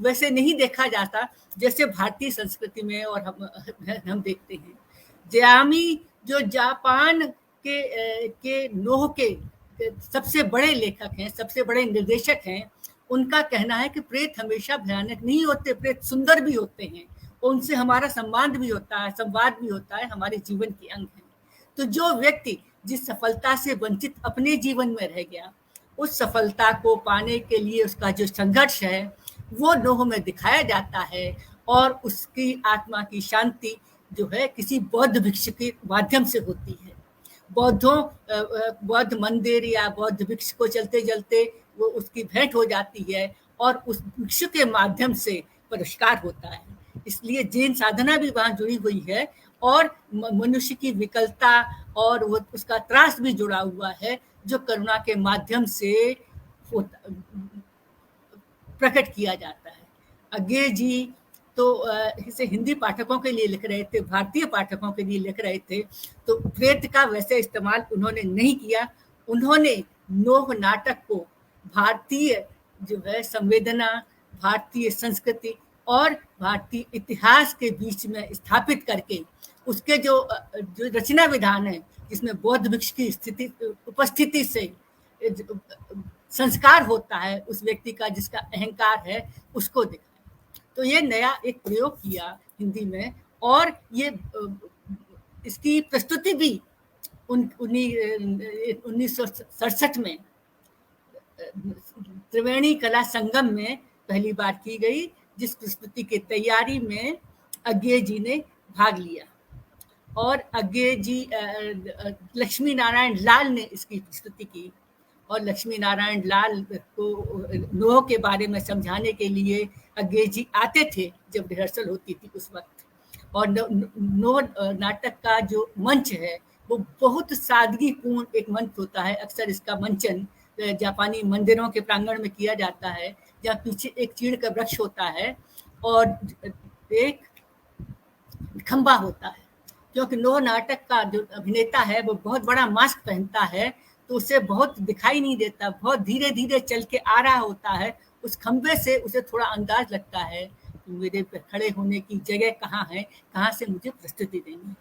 वैसे नहीं देखा जाता जैसे भारतीय संस्कृति में और हम देखते हैं। जयामी जो जापान के नोह के सबसे बड़े लेखक हैं, सबसे बड़े निर्देशक हैं, उनका कहना है कि प्रेत हमेशा भयानक नहीं होते, प्रेत सुंदर भी होते हैं, उनसे हमारा संवाद भी होता है, हमारे जीवन के अंग हैं। तो जो व्यक्ति जिस सफलता से वंचित अपने जीवन में रह गया, उस सफलता को पाने के लिए उसका जो संघर्ष है वो नोह में दिखाया जाता है और उसकी आत्मा की शांति जो है किसी बौद्ध भिक्षु के माध्यम से होती है। बौद्ध मंदिर या बौद्ध भिक्षु को चलते चलते वो उसकी भेंट हो जाती है और उस भिक्षु के माध्यम से परिष्कार होता है। इसलिए जैन साधना भी वहाँ जुड़ी हुई है और मनुष्य की विकलता और वो उसका त्रास भी जुड़ा हुआ है जो करुणा के माध्यम से प्रकट किया जाता है। अज्ञे जी तो इसे हिंदी पाठकों के लिए लिख रहे थे, भारतीय पाठकों के लिए लिख रहे थे, तो प्रेत का वैसे इस्तेमाल उन्होंने नहीं किया। उन्होंने नोह नाटक को भारतीय जो है संवेदना, भारतीय संस्कृति और भारतीय इतिहास के बीच में स्थापित करके उसके जो रचना विधान है जिसमें बौद्ध भिक्षु की उपस्थिति से संस्कार होता है उस व्यक्ति का जिसका अहंकार है, उसको दिखाया। तो ये नया एक प्रयोग किया हिंदी में और ये इसकी प्रस्तुति भी 1967 में त्रिवेणी कला संगम में पहली बार की गई, जिस प्रस्तुति की तैयारी में अज्ञे जी ने भाग लिया और अज्ञे जी लक्ष्मी नारायण लाल ने इसकी प्रस्तुति की और लक्ष्मी नारायण लाल को नोह के बारे में समझाने के लिए अज्ञे जी आते थे जब रिहर्सल होती थी उस वक्त। और नोह नाटक का जो मंच है वो बहुत सादगीपूर्ण एक मंच होता है। अक्सर इसका मंचन जापानी मंदिरों के प्रांगण में किया जाता है जहाँ पीछे एक चीड़ का वृक्ष होता है और एक खंबा होता है, क्योंकि नोह नाटक का जो अभिनेता है वो बहुत बड़ा मास्क पहनता है तो उसे बहुत दिखाई नहीं देता, बहुत धीरे धीरे चल के आ रहा होता है। उस खंबे से उसे थोड़ा अंदाज लगता है कि मेरे खड़े होने की जगह कहाँ है, कहाँ से मुझे प्रस्तुति देनी है।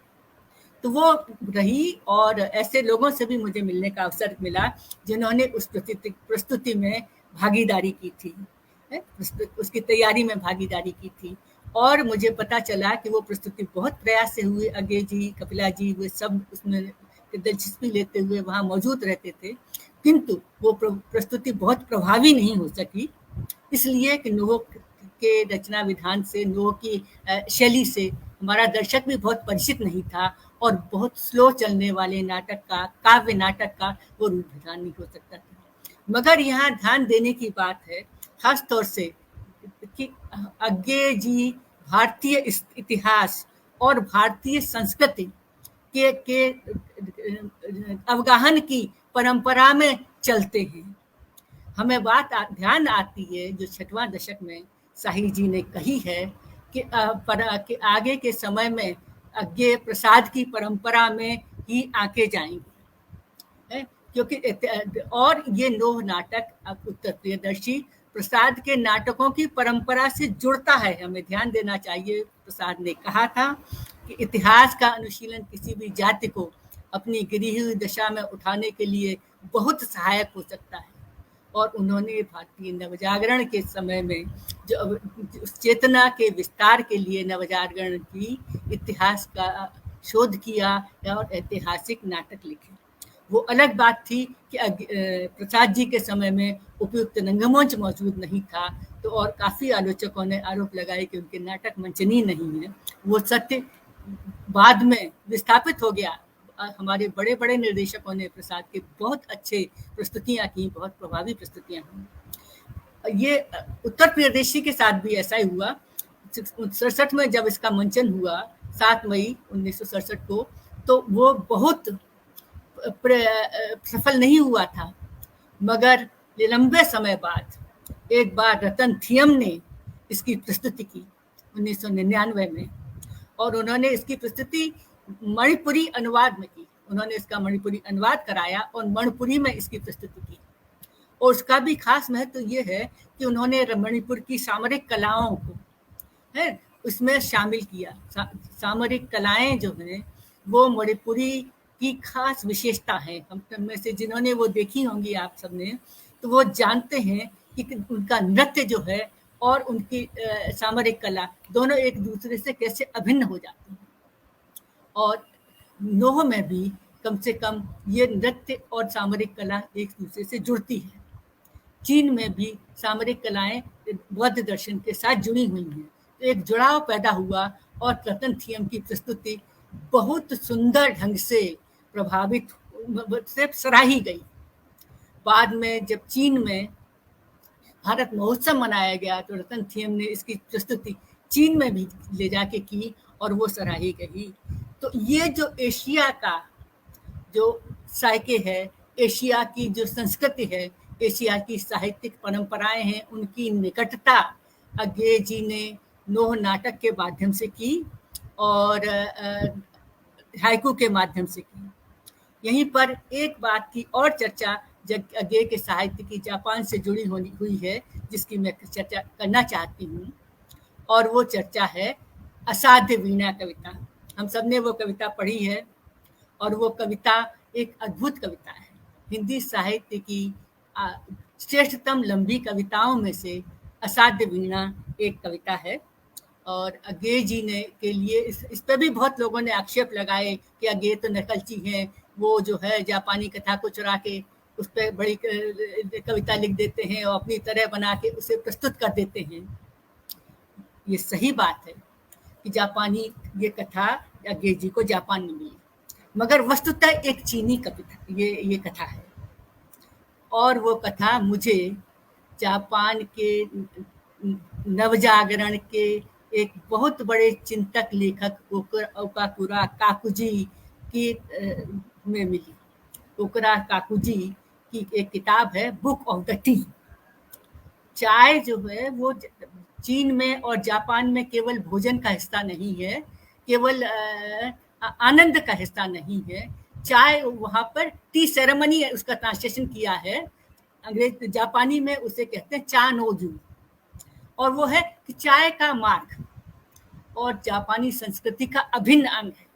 तो वो रही और ऐसे लोगों से भी मुझे मिलने का अवसर मिला जिन्होंने उस प्रस्तुति में भागीदारी की थी, उसकी तैयारी में भागीदारी की थी और मुझे पता चला कि वो प्रस्तुति बहुत प्रयास से हुई। अज्ञे जी, कपिला जी, वे सब उसमें दिलचस्पी लेते हुए वहाँ मौजूद रहते थे, किंतु वो प्रस्तुति बहुत प्रभावी नहीं हो सकी, इसलिए कि नोह के रचना विधान से, नोह की शैली से हमारा दर्शक भी बहुत परिचित नहीं था और बहुत स्लो चलने वाले नाटक का, काव्य नाटक का वो रूप विधान नहीं हो सकता था। मगर यहाँ ध्यान देने की बात है खास तौर से कि अज्ञे जी भारतीय इतिहास और भारतीय संस्कृति के अवगाहन की परंपरा में चलते हैं। हमें बात ध्यान आती है जो 6वां दशक में शाही जी ने कही है कि आगे के समय में अज्ञे प्रसाद की परंपरा में ही आके जाएंगे, क्योंकि और ये नोह नाटक उत्तर प्रियदर्शी प्रसाद के नाटकों की परंपरा से जुड़ता है। हमें ध्यान देना चाहिए, प्रसाद ने कहा था कि इतिहास का अनुशीलन किसी भी जाति को अपनी गिरी हुई दशा में उठाने के लिए बहुत सहायक हो सकता है। और उन्होंने भारतीय नवजागरण के समय में जो चेतना के विस्तार के लिए नवजागरण की इतिहास का शोध किया और ऐतिहासिक नाटक लिखे। वो अलग बात थी कि प्रसाद जी के समय में उपयुक्त रंगमंच मौजूद नहीं था, तो और काफ़ी आलोचकों ने आरोप लगाए कि उनके नाटक मंचनीय नहीं है। वो सत्य बाद में विस्थापित हो गया। हमारे बड़े बड़े निर्देशकों ने प्रसाद के बहुत अच्छे प्रस्तुतियाँ की, बहुत प्रभावी प्रस्तुतियाँ की। ये उत्तर प्रदेशी के साथ भी ऐसा ही हुआ। 67 में जब इसका मंचन हुआ, 7 मई 1967 को, तो वो बहुत सफल नहीं हुआ था। मगर लंबे समय बाद एक बार रतन थियम ने इसकी प्रस्तुति की 1999 में, और उन्होंने इसकी प्रस्तुति मणिपुरी अनुवाद में की। उन्होंने इसका मणिपुरी अनुवाद कराया और मणिपुरी में इसकी प्रस्तुति की। और उसका भी खास महत्व ये है कि उन्होंने मणिपुर की सामरिक कलाओं को है उसमें शामिल किया। सामरिक कलाएं जो हैं वो मणिपुरी की खास विशेषता है। हम में से जिन्होंने वो देखी होंगी आप सबने, तो वो जानते हैं कि उनका नृत्य जो है और उनकी सामरिक कला दोनों एक दूसरे से कैसे अभिन्न हो जाती हैं। और नोह में भी कम से कम ये नृत्य और सामरिक कला एक दूसरे से जुड़ती है। चीन में भी सामरिक कलाएं बौद्ध दर्शन के साथ जुड़ी हुई हैं, तो एक जुड़ाव पैदा हुआ और रतन थियम की प्रस्तुति बहुत सुंदर ढंग से प्रभावित से सराही गई। बाद में जब चीन में भारत महोत्सव मनाया गया तो रतन थियम ने इसकी प्रस्तुति चीन में भी ले जाके की और वो सराही गई। तो ये जो एशिया का जो साइके है, एशिया की जो संस्कृति है, एशिया की साहित्यिक परंपराएं हैं, उनकी निकटता अज्ञे जी ने नोह नाटक के माध्यम से की और हाइकू के माध्यम से की। यहीं पर एक बात की और चर्चा अज्ञे के साहित्य की जापान से जुड़ी हुई है, जिसकी मैं चर्चा करना चाहती हूँ, और वो चर्चा है असाध्य वीणा कविता। हम सब ने वो कविता पढ़ी है और वो कविता एक अद्भुत कविता है। हिंदी साहित्य की श्रेष्ठतम लंबी कविताओं में से असाध्य वीणा एक कविता है। और अज्ञे जी ने के लिए इस पर भी बहुत लोगों ने आक्षेप लगाए कि अज्ञे तो नकलची हैं, वो जो है जापानी कथा को चुरा के उस पर बड़ी कविता लिख देते हैं और अपनी तरह बना के उसे प्रस्तुत कर देते हैं। ये सही बात है कि जापानी ये कथा अज्ञे जी को जापान में मिली, मगर वस्तुतः एक चीनी कविता ये कथा है। और वो कथा मुझे जापान के नवजागरण के एक बहुत बड़े चिंतक लेखक ओकाकुरा काकुजी की में मिली। ओकरा काकुजी की एक किताब है बुक ऑफ द टी। चाय जो है वो चीन में और जापान में केवल भोजन का हिस्सा नहीं है, केवल आनंद का हिस्सा नहीं है। चाय वहाँ पर टी सेरेमनी है, उसका ट्रांसलेशन किया है अंग्रेज जापानी में, उसे कहते हैं चा नो जू, और वो है कि चाय का मार्ग और जापानी संस्कृति का अभिन्न अंग है।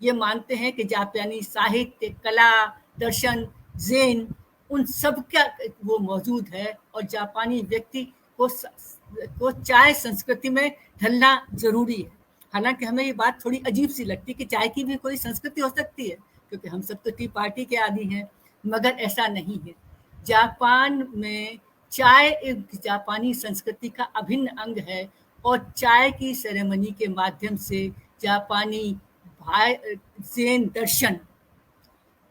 ये मानते हैं कि जापानी साहित्य, कला, दर्शन, ज़ेन, उन सब का वो मौजूद है और जापानी व्यक्ति को चाय संस्कृति में ढलना जरूरी है। हालांकि हमें ये बात थोड़ी अजीब सी लगती है कि चाय की भी कोई संस्कृति हो सकती है, क्योंकि हम सब तो टी पार्टी के आदी हैं, मगर ऐसा नहीं है। जापान में चाय एक जापानी संस्कृति का अभिन्न अंग है और चाय की सेरेमनी के माध्यम से जापानी ज़ेन दर्शन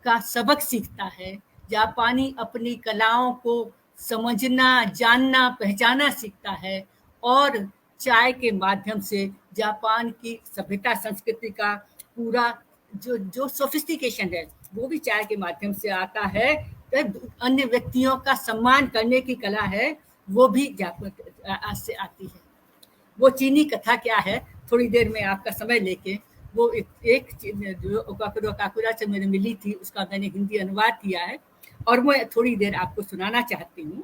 का सबक सीखता है। जापानी अपनी कलाओं को समझना, जानना, पहचाना सीखता है और चाय के माध्यम से जापान की सभ्यता संस्कृति का पूरा जो सोफिस्टिकेशन है वो भी चाय के माध्यम से आता है। अन्य व्यक्तियों का सम्मान करने की कला है वो भी जापान से आती है। वो चीनी कथा क्या है, थोड़ी देर में आपका समय लेके वो एक जो ओकाकुरा से मेरे मिली थी उसका मैंने हिंदी अनुवाद किया है और मैं थोड़ी देर आपको सुनाना चाहती हूँ।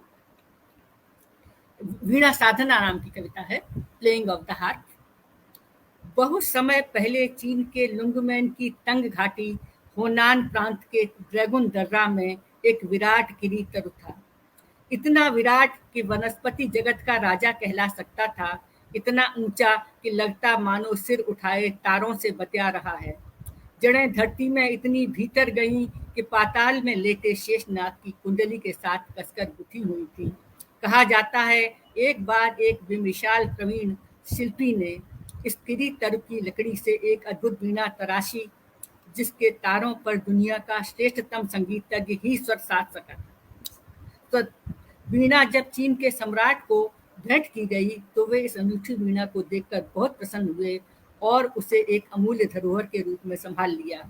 वीणा साधना नाम की कविता है, प्लेइंग ऑफ द हार्प। बहुत समय पहले चीन के लुंगमैन की तंग घाटी होनान प्रांत के ड्रैगन दर्रा में एक विराट गिरी तरु था। इतना विराट कि वनस्पति जगत का राजा कहला सकता था, इतना ऊंचा कि लगता मानो सिर उठाए तारों से बतिया रहा है। जड़ें धरती में इतनी भीतर गईं कि पाताल में लेटे शेषनाग की कुंडली के साथ कसकर गुथी हुई थी। कहा जाता है एक बार एक बेमिसाल प्रवीण शिल्पी ने इस गिरी तरु की लकड़ी से एक अद्भुत वीणा तराशी, जिसके तारों पर दुनिया का श्रेष्ठतम संगीतज्ञ ही स्वर साध सका। तो वीणा जब चीन के सम्राट को भेंट की गई तो वे इस अनूठी वीणा को देखकर बहुत प्रसन्न हुए और उसे एक अमूल्य धरोहर के रूप में संभाल लिया।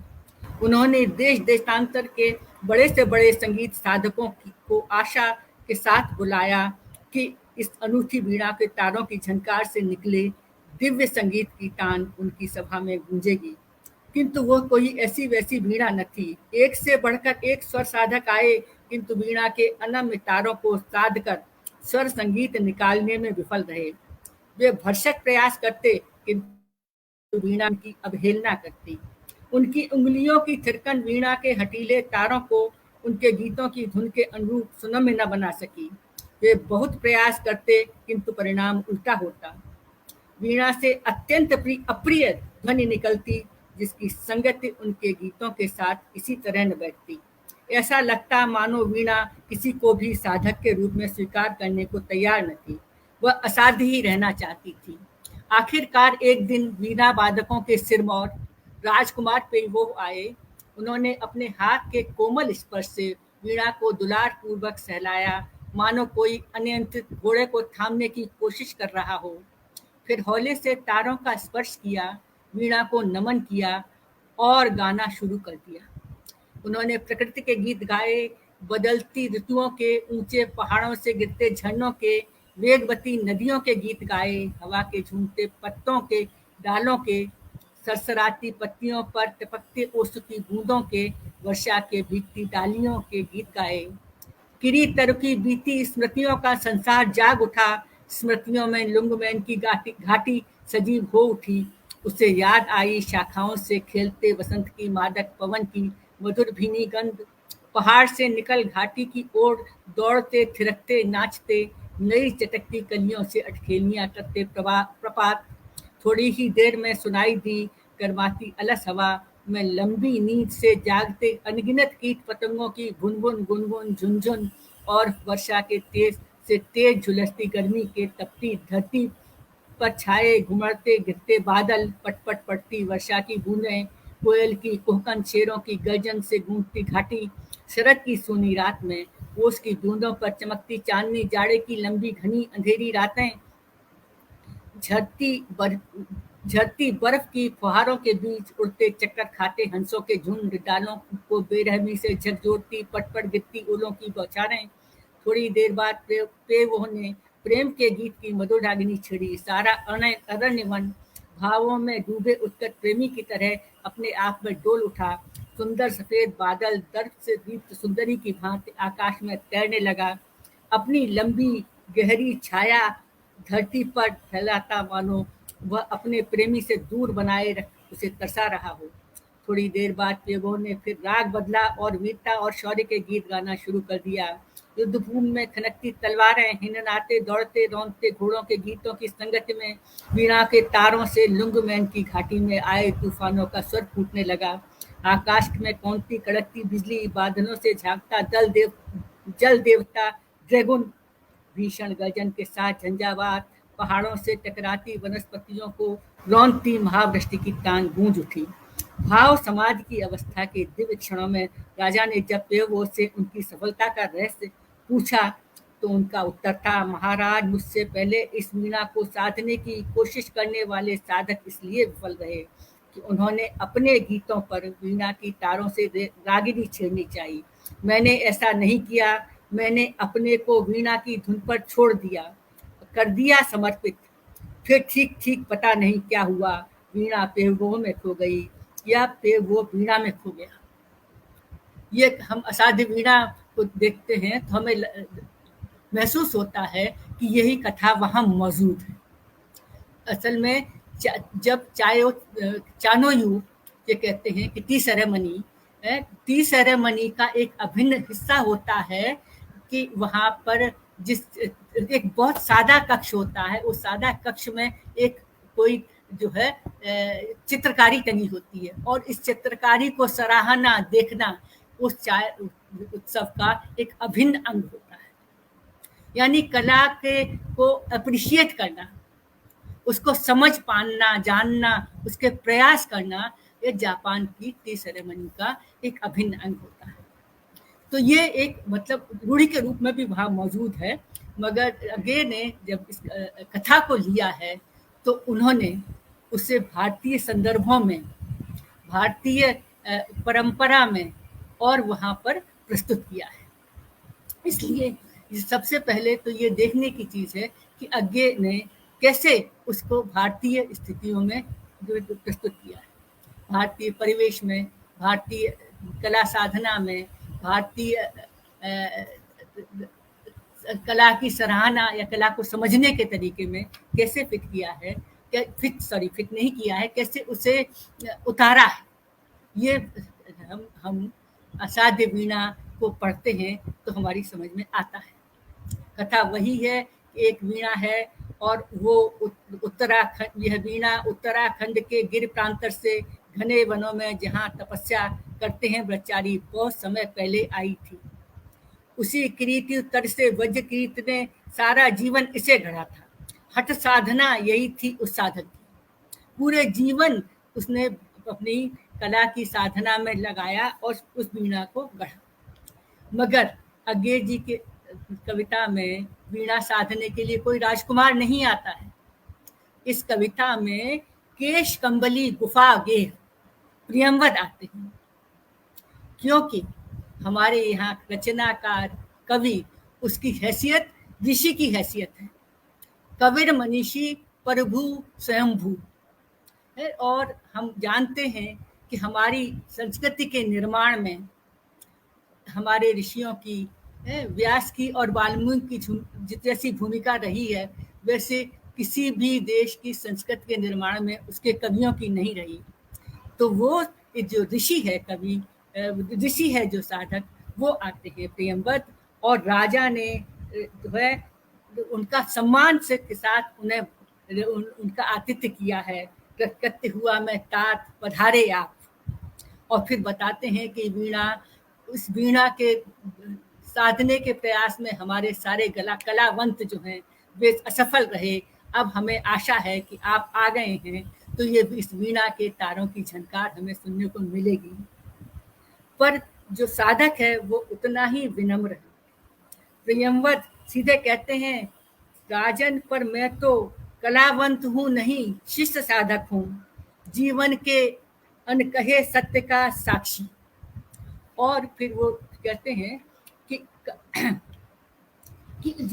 उन्होंने देश देशांतर के बड़े से बड़े संगीत साधकों को आशा के साथ बुलाया कि इस अनूठी वीणा के तारों की झनकार से निकले दिव्य संगीत की तान उनकी सभा में गूंजेगी। किंतु वह कोई ऐसी वैसी वीणा न थी। एक से बढ़कर एक स्वर साधक आए, किंतु वीणा के अनम्य तारों को साध कर स्वर संगीत निकालने में विफल रहे। वे भरसक प्रयास करते, किंतु वीणा की अवहेलना करती। उनकी उंगलियों की थिरकन वीणा के हटीले तारों को उनके गीतों की धुन के अनुरूप सुनम्य न बना सकी। वे बहुत प्रयास करते, किंतु परिणाम उल्टा होता। वीणा से अत्यंत अप्रिय ध्वनि निकलती, जिसकी संगति उनके गीतों के साथ इसी तरह न बैठती। ऐसा लगता मानो वीणा किसी को भी साधक के रूप में स्वीकार करने को तैयार न थी। वह असाध्य ही रहना चाहती थी। आखिरकार एक दिन वीणा वादकों के सिरमौर राजकुमार पेरिवोव आए। उन्होंने अपने हाथ के कोमल स्पर्श से वीणा को दुलार पूर्वक सहलाया, मानो कोई अनियंत्रित घोड़े को थामने की कोशिश कर रहा हो। फिर हौले से तारों का स्पर्श किया, वीणा को नमन किया और गाना शुरू कर दिया। उन्होंने प्रकृति के गीत गाए, बदलती ऋतुओं के, ऊंचे पहाड़ों से गिरते झरनों के, वेगवती नदियों के गीत गाए, हवा के झूमते पत्तों के, डालों के, सरसराती पत्तियों पर टपकते ओस की बूंदों के, वर्षा के भीगती डालियों के गीत गाए। किरी तरकी बीती स्मृतियों का संसार जाग उठा। स्मृतियों में लुंगमैन की घाटी सजीव हो उठी। उसे याद आई शाखाओं से खेलते वसंत की मादक पवन की मधुर भीनी गंध। पहाड़ से निकल घाटी की ओर दौड़ते थिरकते नाचते, नई चटकती कलियों से अटखेलियां करते प्रपात। थोड़ी ही देर में सुनाई दी गर्माती अलस हवा में लंबी नींद से जागते अनगिनत कीट पतंगों की गुनगुन गुनगुन झुनझुन, और वर्षा के तेज से तेज झुलसती गर्मी के तपती धरती पर छाए घुमड़ते गिरते बादल, पटपट पड़ती वर्षा की बूंदें, कोयल की कुहकन, शेरों की गर्जन से गूंजती घाटी। शरद की सोनी रात में ओस की बूंदों पर चमकती चांदनी, जाड़े की लंबी घनी अंधेरी रातें, झरती बर्फ की फुहारों के बीच उड़ते चक्कर खाते हंसों के झुंड, डालों को बेरहमी से झकझोरती पटपट गिरती ओलों की बौछारें। थोड़ी देर बाद पेवोह ने प्रेम के गीत की मधुर रागिनी छिड़ी। सारा अरण्य वन भावों में डूबे उत्कट प्रेमी की तरह अपने आप में डोल उठा। सुंदर सफेद बादल दर्द से दीप्त सुंदरी की भांति आकाश में तैरने लगा, अपनी लंबी गहरी छाया धरती पर फैलाता, मानो वह अपने प्रेमी से दूर बनाए रख उसे तरसा रहा हो। थोड़ी देर बाद पेवोह ने फिर राग बदला और वीरता और शौर्य के गीत गाना शुरू कर दिया। युद्धभूमि में खनकती तलवारें, हिननाते दौड़ते रौंदते घोड़ों के गीतों की संगति में वीणा के तारों से लुंगमैन की घाटी में आए तूफानों का स्वर फूटने लगा। आकाश में कौनती कड़कती बिजली, बादलों से झांकता जल देवता ड्रैगन भीषण गर्जन के साथ झंझावात, पहाड़ों से टकराती वनस्पतियों को रौंदती महावृष्टि की तान गूंज उठी। भाव समाज की अवस्था के दिव्य क्षणों में राजा ने जब पेवोह से उनकी सफलता का रहस्य पूछा, तो उनका उत्तर था, महाराज, मुझसे पहले इस वीणा को साधने की कोशिश करने वाले साधक इसलिए विफल रहे कि उन्होंने अपने गीतों पर वीणा की तारों से रागिनी छेड़नी चाहिए। मैंने ऐसा नहीं किया। मैंने अपने को वीणा की धुन पर छोड़ दिया, कर दिया समर्पित। फिर ठीक ठीक पता नहीं क्या हुआ, वीणा पेवोह में खो गई या पेवोह वीणा में खो गया। ये हम असाध्य वीणा को देखते हैं तो हमें महसूस होता है कि यही कथा वहाँ मौजूद है। असल में जब चानोयू ये कहते हैं कि टी सेरेमनी का एक अभिन्न हिस्सा होता है कि वहाँ पर जिस एक बहुत सादा कक्ष होता है, उस सादा कक्ष में एक कोई जो है चित्रकारी टंगी होती है, और इस चित्रकारी को सराहना देखना उस चाय उत्सव का एक अभिन्न अंग होता है। यानी कला के को अप्रिशिएट करना, उसको समझ पाना, जानना, उसके प्रयास करना, ये जापान की टी सेरेमनी का एक अभिन्न अंग होता है। तो ये एक मतलब रूढ़ी के रूप में भी वहाँ मौजूद है। मगर अगे ने जब इस कथा को लिया है तो उन्होंने उसे भारतीय संदर्भों में, भारतीय परंपरा में और वहाँ पर प्रस्तुत किया है। इसलिए सबसे पहले तो ये देखने की चीज़ है कि अज्ञे ने कैसे उसको भारतीय स्थितियों में प्रस्तुत किया है, भारतीय परिवेश में, भारतीय कला साधना में, भारतीय कला की सराहना या कला को समझने के तरीके में कैसे फिट किया है, फिट नहीं किया है, कैसे उसे उतारा है। ये हम असाध्य वीणा को पढ़ते हैं तो हमारी समझ में आता है। कथा वही है, एक वीणा है और वो उत्तराखंड, यह वीणा उत्तराखंड के गिर प्रांतर से घने वनों में जहाँ तपस्या करते हैं ब्रह्मचारी, बहुत समय पहले आई थी। उसी कीर्ति उत्तर से वज्रकीर्त ने सारा जीवन इसे गढ़ा था। हठ साधना यही थी उस साधक की, पूरे जीवन उसने अपनी कला की साधना में लगाया और उस वीणा को गढ़ा। मगर अज्ञे जी के कविता में वीणा साधने के लिए कोई राजकुमार नहीं आता है। इस कविता में केश कंबली गुफा गेह प्रियंवद आते हैं, क्योंकि हमारे यहाँ रचनाकार कवि, उसकी हैसियत ऋषि की हैसियत है। कविर मनीषी प्रभु स्वयंभू है। और हम जानते हैं कि हमारी संस्कृति के निर्माण में हमारे ऋषियों की, व्यास की और वाल्मीकि की जैसी भूमिका रही है, वैसे किसी भी देश की संस्कृति के निर्माण में उसके कवियों की नहीं रही। तो वो जो ऋषि है, कवि ऋषि है जो साधक, वो आते हैं प्रियंवद, और राजा ने जो है उनका सम्मान से के साथ उन्हें उनका आतिथ्य किया है। कहते हुआ मैं तात पधारे आप, और फिर बताते हैं कि वीणा, उस वीणा के साधने के प्रयास में हमारे सारे कलावंत जो हैं वे असफल रहे। अब हमें आशा है कि आप आ गए हैं तो ये इस वीणा के तारों की झनकार हमें सुनने को मिलेगी। पर जो साधक है वो उतना ही विनम्र है। प्रियंवद सीधे कहते हैं, राजन पर मैं तो कलावंत हूँ नहीं, शिष्य साधक हूँ, जीवन के अनकहे सत्य का साक्षी। और फिर वो कहते हैं कि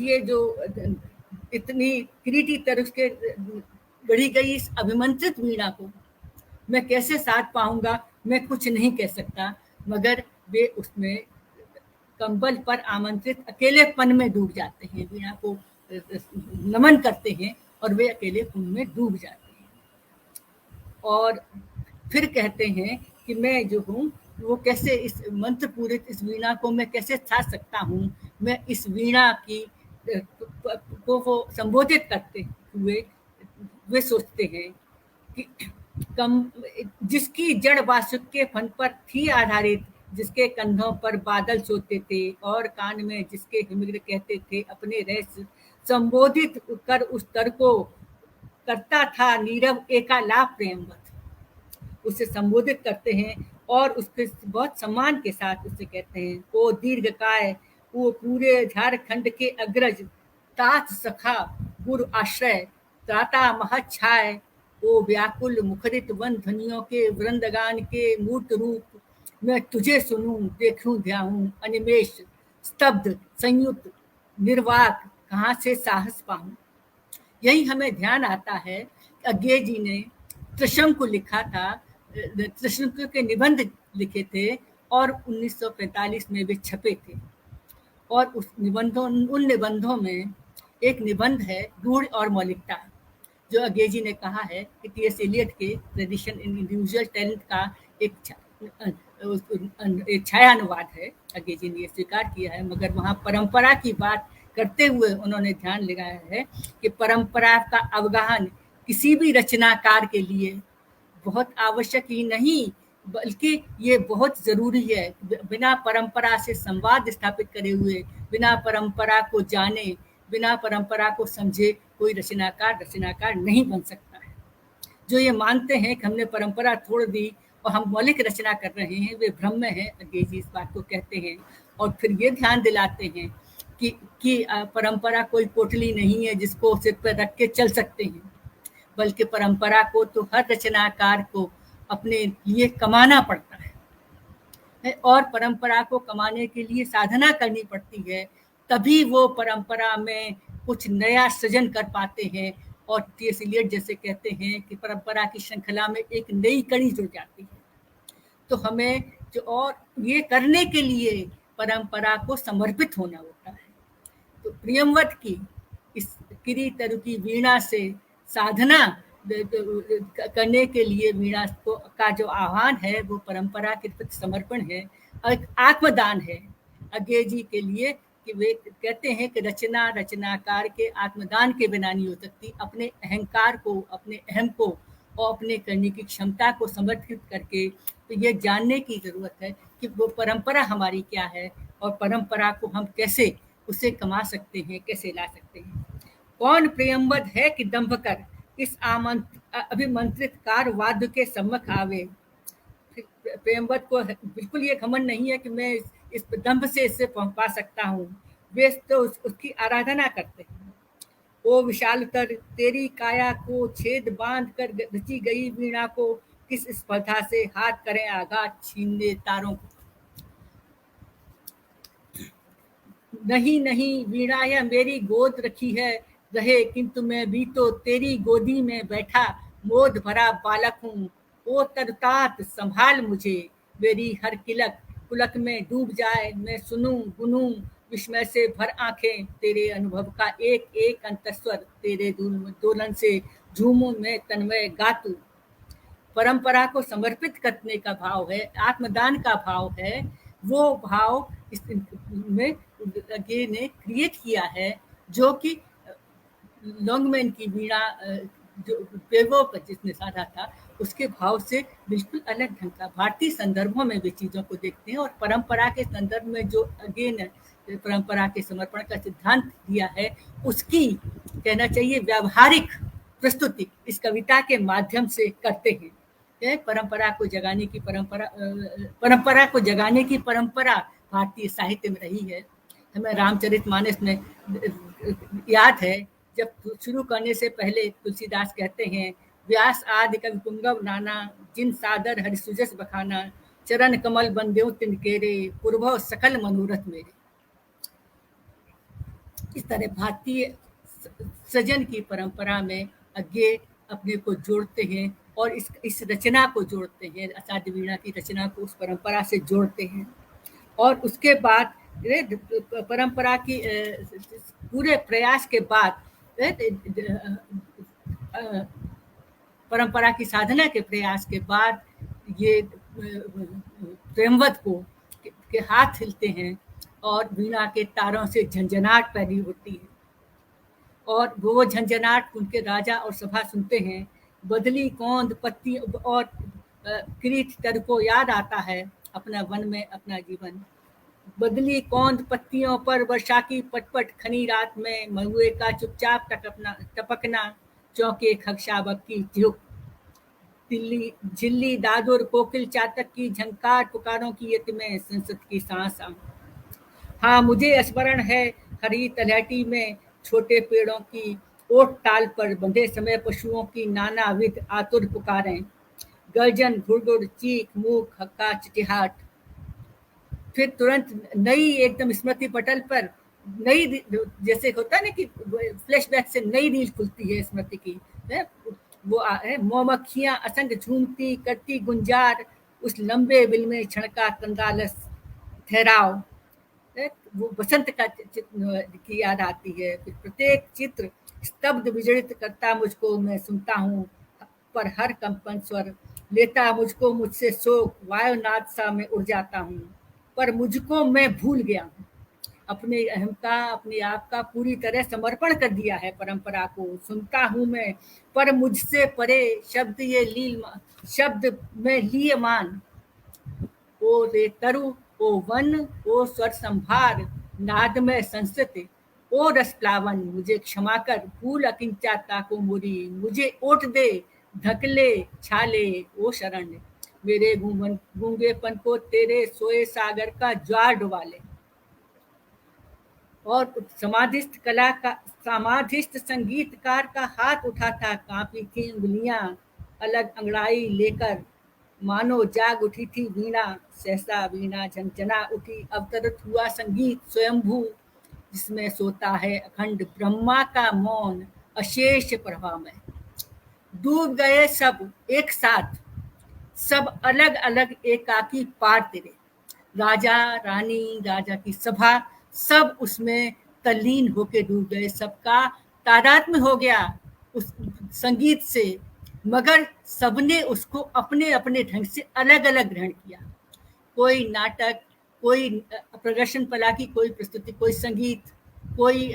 ये जो इतनी क्रीटी तरह के गढ़ी गई इस अभिमंत्रित वीणा को मैं कैसे साथ पाऊंगा, मैं कुछ नहीं कह सकता। मगर वे उसमें कंबल पर आमंत्रित अकेलेपन में डूब जाते हैं, वीणा को नमन करते हैं और वे अकेलेपन में डूब जाते हैं। और फिर कहते हैं कि मैं जो हूँ वो कैसे इस मंत्र पूरित इस वीणा को मैं कैसे साध सकता हूँ। मैं इस वीणा की को वो संबोधित करते हुए वे सोचते हैं कि जिसकी जड़ वासुक के फन पर थी आधारित, जिसके कंधों पर बादल सोते थे और कान में जिसके हिमग्र कहते थे अपने रहस्य, संबोधित कर उस तर को करता था नीरव एकालाप प्रेमवत। उसे संबोधित करते हैं और उसके बहुत सम्मान के साथ उससे कहते हैं, ओ दीर्घकाय, वो पूरे झारखंड के अग्रज, तात सखा गुरु आश्रय, त्राता महच्छाय, ओ व्याकुल मुखरित वन ध्वनियों के वृंदगान के मूर्त रूप, मैं तुझे सुनूं देखूं ध्याऊं अनिमेष, स्तब्ध संयुक्त निर्वाक, कहाँ से साहस पाऊं। यही हमें ध्यान आता है कि अज्ञे जी ने त्रिशंकु लिखा था, त्रिशंकु के निबंध लिखे थे और 1945 में वे छपे थे। और उस उन निबंधों में एक निबंध है रूढ़ और मौलिकता, जो अज्ञे जी ने कहा है कि टी.एस. एलियट के ट्रेडिशन इन इंडिविजुअल टैलेंट का एक छाया अनुवाद है। अज्ञे जी ने ये स्वीकार किया है, मगर वहाँ परंपरा की बात करते हुए उन्होंने ध्यान लगाया है कि परंपरा का अवगाहन किसी भी रचनाकार के लिए बहुत आवश्यक ही नहीं, बल्कि ये बहुत ज़रूरी है। बिना परंपरा से संवाद स्थापित करे हुए, बिना परंपरा को जाने, बिना परंपरा को समझे कोई रचनाकार नहीं बन सकता है। जो ये मानते हैं कि हमने परंपरा छोड़ दी और हम मौलिक रचना कर रहे हैं, वे भ्रम में है। अज्ञे जी इस बात को कहते हैं और फिर ये ध्यान दिलाते हैं कि परंपरा कोई पोटली नहीं है जिसको सिर पर रख के चल सकते हैं। बल्कि परंपरा को तो हर रचनाकार को अपने लिए कमाना पड़ता है और परंपरा को कमाने के लिए साधना करनी पड़ती है, तभी वो परंपरा में कुछ नया सृजन कर पाते हैं। और टी.एस. एलियट जैसे कहते हैं कि परंपरा की श्रृंखला में एक नई कड़ी जुड़ जाती है। तो हमें जो और ये करने के लिए परंपरा को समर्पित होना होता है। तो प्रियमवत की इस किरी तरु की वीणा से साधना करने के लिए वीणा को का जो आह्वान है वो परंपरा के प्रति समर्पण है, एक आत्मदान है अज्ञे जी के लिए कि वे कहते हैं कि रचना रचनाकार के आत्मदान के बिना नहीं हो सकती। अपने अहंकार को, अपने अहम को और अपने करने की क्षमता को समर्पित करके तो ये जानने की जरूरत है कि वो परंपरा हमारी क्या है और परंपरा को हम कैसे उसे कमा सकते हैं, कैसे ला सकते हैं। कौन प्रियंवद है कि दंभ कर इस अभिमंत्रित कार वाद्य के सम्मुख आवे। प्रियंवद को बिल्कुल ये घमंड नहीं है कि मैं इस दंभ से इससे पा सकता हूँ। वे तो उसकी आराधना करते हैं। ओ विशालतर तेरी काया को छेद बांध कर रची गई वीणा को किस स्पर्धा से हाथ करें आघात छीनने तारों को। नहीं नहीं वीणा यह मेरी गोद रखी है रहे, किंतु मैं भी तो तेरी गोदी में बैठा मोद भरा बालक हूँ। ओ तरतात संभाल मुझे, मेरी हर किलक पुलक में डूब जाए, मैं सुनूं गुनूं विस्मय से भर आंखें तेरे अनुभव का एक एक अंतस्वर, तेरे दोलन से झूमूं मैं तन्मय गातू। परंपरा को समर्पित करने का भाव है, आत्मदान का भाव है, वो भाव इसमें अज्ञे ने क्रिएट किया है, जो कि लॉन्गमैन की वीणा जो पेवो पर जिसने साधा था उसके भाव से बिल्कुल अलग ढंग का। भारतीय संदर्भों में वे चीज़ों को देखते हैं और परंपरा के संदर्भ में जो अगेन परंपरा के समर्पण का सिद्धांत दिया है उसकी कहना चाहिए व्यावहारिक प्रस्तुति इस कविता के माध्यम से करते हैं। परंपरा को जगाने की परंपरा को जगाने की परंपरा भारतीय साहित्य में रही है। हमें रामचरितमानस में याद है जब शुरू करने से पहले तुलसीदास कहते हैं व्यास आदि कवि पुंगव नाना जिन सादर हरि सुजस बखाना चरण कमल बंदेव तिनकेरे पूर्व सकल मनोरथ मेरे। इस तरह भारतीय सृजन की परंपरा में अज्ञे अपने को जोड़ते हैं और इस रचना को जोड़ते हैं, असाध्य वीणा की रचना को उस परंपरा से जोड़ते हैं। और उसके बाद परंपरा की पूरे प्रयास के बाद परंपरा की साधना के प्रयास के बाद ये प्रेमवत को के हाथ हिलते हैं और वीणा के तारों से झंझनाहट पैदा होती है और वो झंझनाहट उनके राजा और सभा सुनते हैं। बदली कौंद पत्ती और किरीट तर को याद आता है अपना वन में अपना जीवन। बदली कौंद पत्तियों पर वर्षा की पटपट खनी रात में महुए का चुपचाप टपकना चौके खगशाबक की झुक दिल्ली झिल्ली दादुर कोकिल चातक की झंकार पुकारों की यति में संसद की सांस। हाँ मुझे स्मरण है हरी तलहटी में छोटे पेड़ों की ओट टाल पर बंधे समय पशुओं की नानाविध आतुर पुकारें, गर्जन घुड़गुड़ चीख मूक हक्का चिटिहाट। फिर तुरंत नई एकदम स्मृति पटल पर नई जैसे होता है ना कि फ्लैशबैक से नई रील खुलती है स्मृति की है? वो है मौमक्खियां असंग झूमती करती गुंजार उस लंबे बिल में छणका कंदालस ठहराव। वो बसंत का की याद आती है। फिर प्रत्येक चित्र स्तब्ध विजड़ित करता मुझको, मैं सुनता हूँ पर हर कंपन स्वर लेता मुझको मुझसे शोक वायुनाद सा मैं उड़ जाता हूँ, पर मुझको मैं भूल गया हूँ। अपने अहम का अपने आप का पूरी तरह समर्पण कर दिया है परंपरा को। सुनता हूँ मैं पर मुझसे परे शब्द ये लील शब्द में लिए मान। ओ रे तरु ओ वन ओ स्वर संभार नाद में संस्कृति ओ रस प्लावन मुझे क्षमा कर भूल अकिंचाता को मुरी मुझे ओट दे ढकले छाले ओ शरण मेरे गूंगेपन को तेरे सोए सागर का ज्वार डुबा ले। और समाधिस्थ संगीतकार का हाथ उठा था, कांपी थी उंगलियां अलग अंगड़ाई लेकर, मानो जाग उठी थी वीणा, सहसा वीणा झंझना उठी, अवतरित हुआ संगीत स्वयंभू, जिसमें सोता है अखंड ब्रह्मा का मौन अशेष प्रभा में। डूब गए सब एक साथ, सब अलग अलग एकाकी पार तेरे, राजा रानी राजा की सभा, सब उसमें तल्लीन होके डूब गए, सबका तादात्म्य हो गया उस संगीत से, मगर सबने उसको अपने अपने ढंग से अलग अलग ग्रहण किया। कोई नाटक, कोई प्रदर्शन कला की कोई प्रस्तुति, कोई संगीत, कोई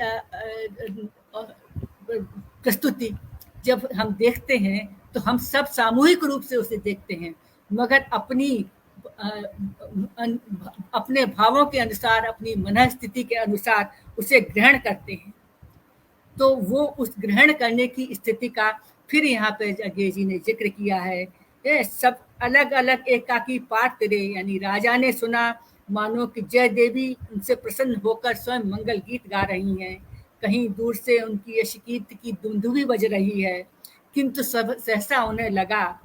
प्रस्तुति जब हम देखते हैं तो हम सब सामूहिक रूप से उसे देखते हैं, मगर अपने भावों के अनुसार, अपनी मनस्थिति के अनुसार उसे ग्रहण करते हैं। तो वो उस ग्रहण करने की स्थिति का फिर यहाँ पे अज्ञे जी ने जिक्र किया है। ये सब अलग अलग एकाकी पाठ तेरे, यानी राजा ने सुना मानो कि जय देवी उनसे प्रसन्न होकर स्वयं मंगल गीत गा रही हैं, कहीं दूर से उनकी यश कीर्ति की दुंदुभी बज रही है, किंतु सब सहसा उन्हें लगा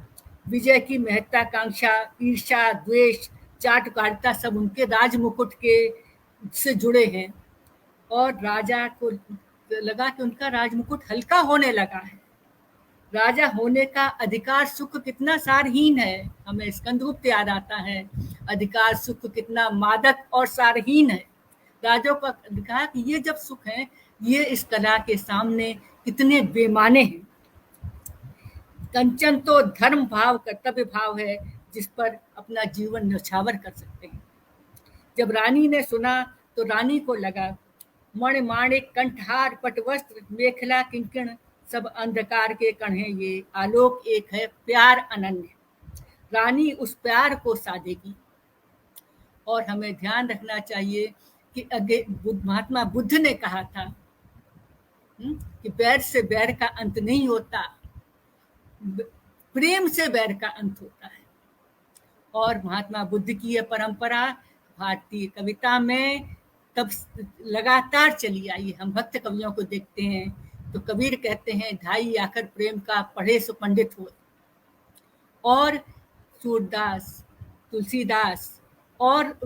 विजय की महत्वाकांक्षा, ईर्षा, द्वेष, चाटुकारिता सब उनके राज मुकुट के से जुड़े हैं, और राजा को लगा कि उनका राजमुकुट हल्का होने लगा है। राजा होने का अधिकार सुख कितना सारहीन है, हमें स्कंदगुप्त याद आता है, अधिकार सुख कितना मादक और सारहीन है। राजा को कहा कि ये जब सुख है, ये इस कला के सामने कितने बेमाने हैं। कंचन तो धर्म भाव, कर्तव्य भाव है, जिस पर अपना जीवन न्यौछावर कर सकते हैं। जब रानी ने सुना तो रानी को लगा मण माणिक कंठहार पटवस्त्र मेखला किंकण, सब अंधकार के कण हैं ये, आलोक एक है प्यार अनन्य। रानी उस प्यार को साधेगी। और हमें ध्यान रखना चाहिए कि महात्मा बुद्ध ने कहा था कि बैर से बैर का अंत नहीं होता, प्रेम से बैर का अंत होता है। और महात्मा बुद्ध की यह परंपरा भारतीय कविता में तब लगातार चली आई। हम भक्त कवियों को देखते हैं तो कबीर कहते हैं ढाई आखर प्रेम का पढ़े सो पंडित हो, और सूरदास, तुलसीदास और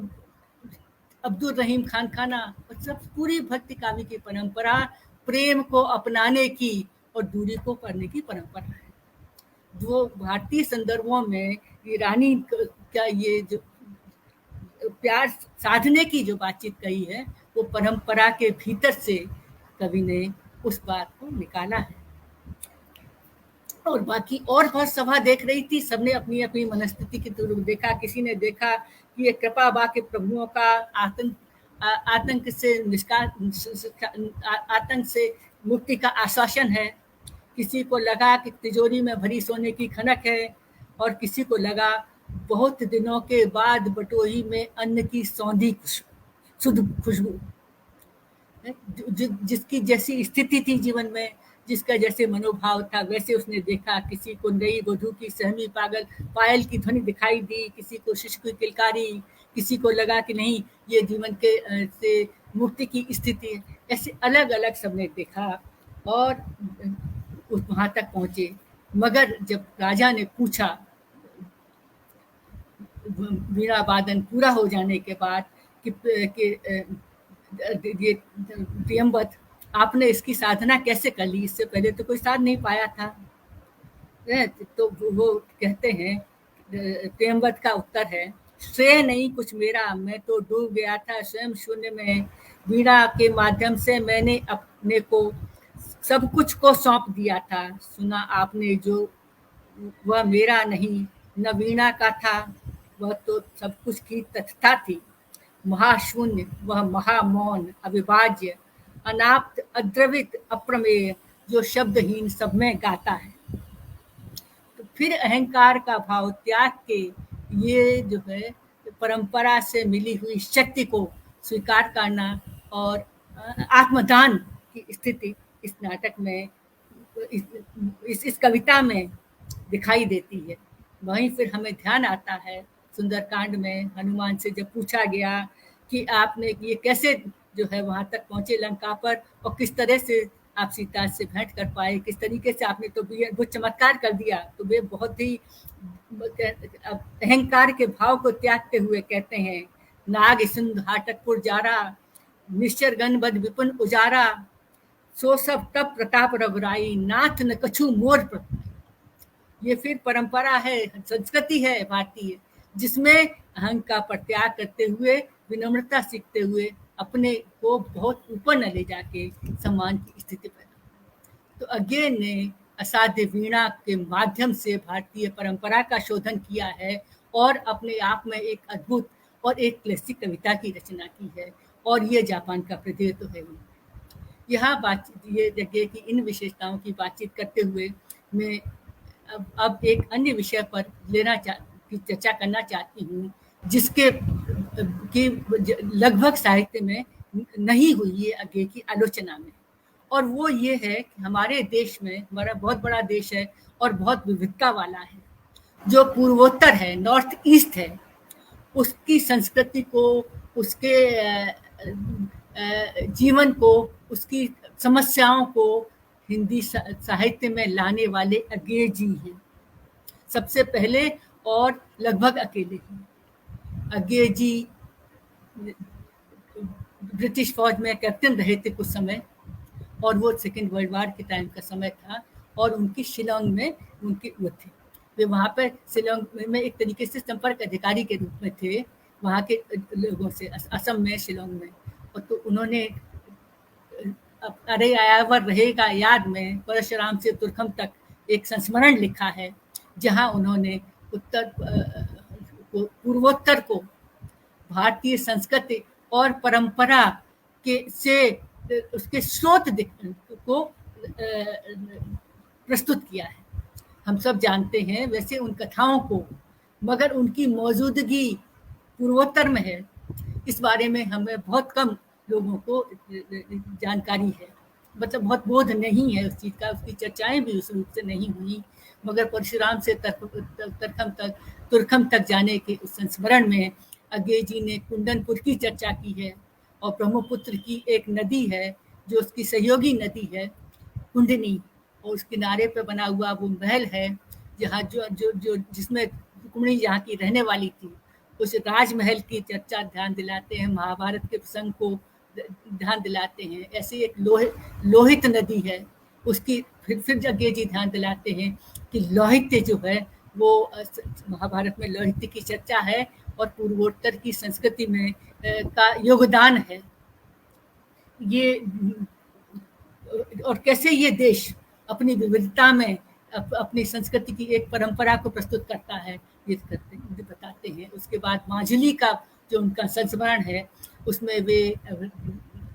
अब्दुल रहीम खान खाना, सब पूरी भक्ति काव्य की परंपरा प्रेम को अपनाने की और दूरी को करने की परंपरा है। जो भारतीय संदर्भों में ये रानी का ये जो प्यार साधने की जो बातचीत कही है, वो परंपरा के भीतर से कवि ने उस बात को निकाला है। और बाकी और बहुत सभा देख रही थी, सबने अपनी अपनी मनस्थिति की तरफ देखा। किसी ने देखा कि ये कृपा बा के प्रभुओं का आतंक से मुक्ति का आश्वासन है, किसी को लगा कि तिजोरी में भरी सोने की खनक है, और किसी को लगा बहुत दिनों के बाद बटोही में अन्न की सौंधी शुद्ध खुशबू। जिसकी जैसी स्थिति थी जीवन में, जिसका जैसे मनोभाव था, वैसे उसने देखा। किसी को नई वधू की सहमी पागल पायल की ध्वनि दिखाई दी, किसी को शिशु की किलकारी, किसी को लगा कि नहीं ये जीवन के से मुक्ति की स्थिति है। ऐसे अलग अलग सबने देखा और वहां तक पहुंचे। मगर जब राजा ने पूछा वीणा वादन पूरा हो जाने के बाद कि ये प्रियंवत आपने इसकी साधना कैसे कर ली, इससे पहले तो कोई साध नहीं पाया था। तो वो कहते हैं, प्रियंवत का उत्तर है, श्रेय नहीं कुछ मेरा, मैं तो डूब गया था स्वयं शून्य में, वीणा के माध्यम से मैंने अपने को सब कुछ को सौंप दिया था। सुना आपने जो वह मेरा नहीं न वीणा का था, वह तो सब कुछ की तथता थी। महाशून्य वह महामौन अविभाज्य अनाप्त अद्रवित अप्रमेय, जो शब्दहीन सब में गाता है। तो फिर अहंकार का भाव त्याग के ये जो है परंपरा से मिली हुई शक्ति को स्वीकार करना और आत्मदान की स्थिति इस नाटक में, इस कविता में दिखाई देती है। वहीं फिर हमें ध्यान आता है सुंदरकांड में हनुमान से जब पूछा गया कि आपने ये कैसे जो है वहां तक पहुंचे लंका पर, और किस तरह से आप सीता से भेंट कर पाए, किस तरीके से आपने तो वो चमत्कार कर दिया। तो वे बहुत ही अहंकार के भाव को त्यागते हुए कहते हैं, नाग सिंधु हाटकपुर जारा, निश्चर गण बद विपुन उजारा, सो सब तप प्रताप रघुराई, नाथ न कछु मोर प्रताप। ये फिर परंपरा है, संस्कृति है भारतीय, जिसमें अहंकार का परित्याग करते हुए, विनम्रता सीखते हुए अपने को बहुत ऊपर न ले जाके सम्मान की स्थिति पैदा। तो अज्ञे ने असाध्य वीणा के माध्यम से भारतीय परंपरा का शोधन किया है और अपने आप में एक अद्भुत और एक क्लासिक कविता की रचना की है, और ये जापान का प्रतिनिधित्व है। यहाँ बातचीत ये जगह की इन विशेषताओं की बातचीत करते हुए मैं अब एक अन्य विषय पर चर्चा करना चाहती हूँ, जिसके की लगभग साहित्य में नहीं हुई है आगे की आलोचना में, और वो ये है कि हमारे देश में, हमारा बहुत बड़ा देश है और बहुत विविधता वाला है, जो पूर्वोत्तर है, नॉर्थ ईस्ट है, उसकी संस्कृति को, उसके जीवन को, उसकी समस्याओं को हिंदी साहित्य में लाने वाले अज्ञे जी हैं, सबसे पहले और लगभग अकेले हैं। अज्ञे जी ब्रिटिश फौज में कैप्टन रहे थे कुछ समय, और वो सेकेंड वर्ल्ड वॉर के टाइम का समय था, और उनकी शिलोंग में उनके वो थे, वे वहाँ पर शिलोंग में एक तरीके से संपर्क अधिकारी के रूप में थे वहाँ के लोगों से, असम में, शिलोंग में। और तो उन्होंने अरे आयावर रहेगा याद में परशुराम से तुर्खम तक एक संस्मरण लिखा है, जहाँ उन्होंने पूर्वोत्तर को भारतीय संस्कृति और परंपरा के से उसके स्रोत को प्रस्तुत किया है। हम सब जानते हैं वैसे उन कथाओं को, मगर उनकी मौजूदगी पूर्वोत्तर में है, इस बारे में हमें बहुत कम लोगों को जानकारी है, मतलब बहुत बोध नहीं है उस चीज़ का, उसकी चर्चाएं भी उस रूप से नहीं हुई। मगर परशुराम से तुर्खम तक जाने के उस संस्मरण में अज्ञे जी ने कुंडनपुर की चर्चा की है, और ब्रह्मपुत्र की एक नदी है जो उसकी सहयोगी नदी है कुंडनी, और उस किनारे पर बना हुआ वो महल है जहाँ जो जिसमें रुक्मिणी जहाँ की रहने वाली थी, उस राजमहल की चर्चा ध्यान दिलाते हैं, महाभारत के प्रसंग को ध्यान दिलाते हैं। ऐसे एक लोहित नदी है, उसकी फिर अज्ञे जी ध्यान दिलाते हैं कि लोहित्य जो है वो महाभारत में लोहित्य की चर्चा है और पूर्वोत्तर की संस्कृति में का योगदान है। ये और कैसे ये देश अपनी विविधता में अपनी संस्कृति की एक परंपरा को प्रस्तुत करता है, ये बताते हैं। उसके बाद माजुली का जो उनका संस्मरण है, उसमें वे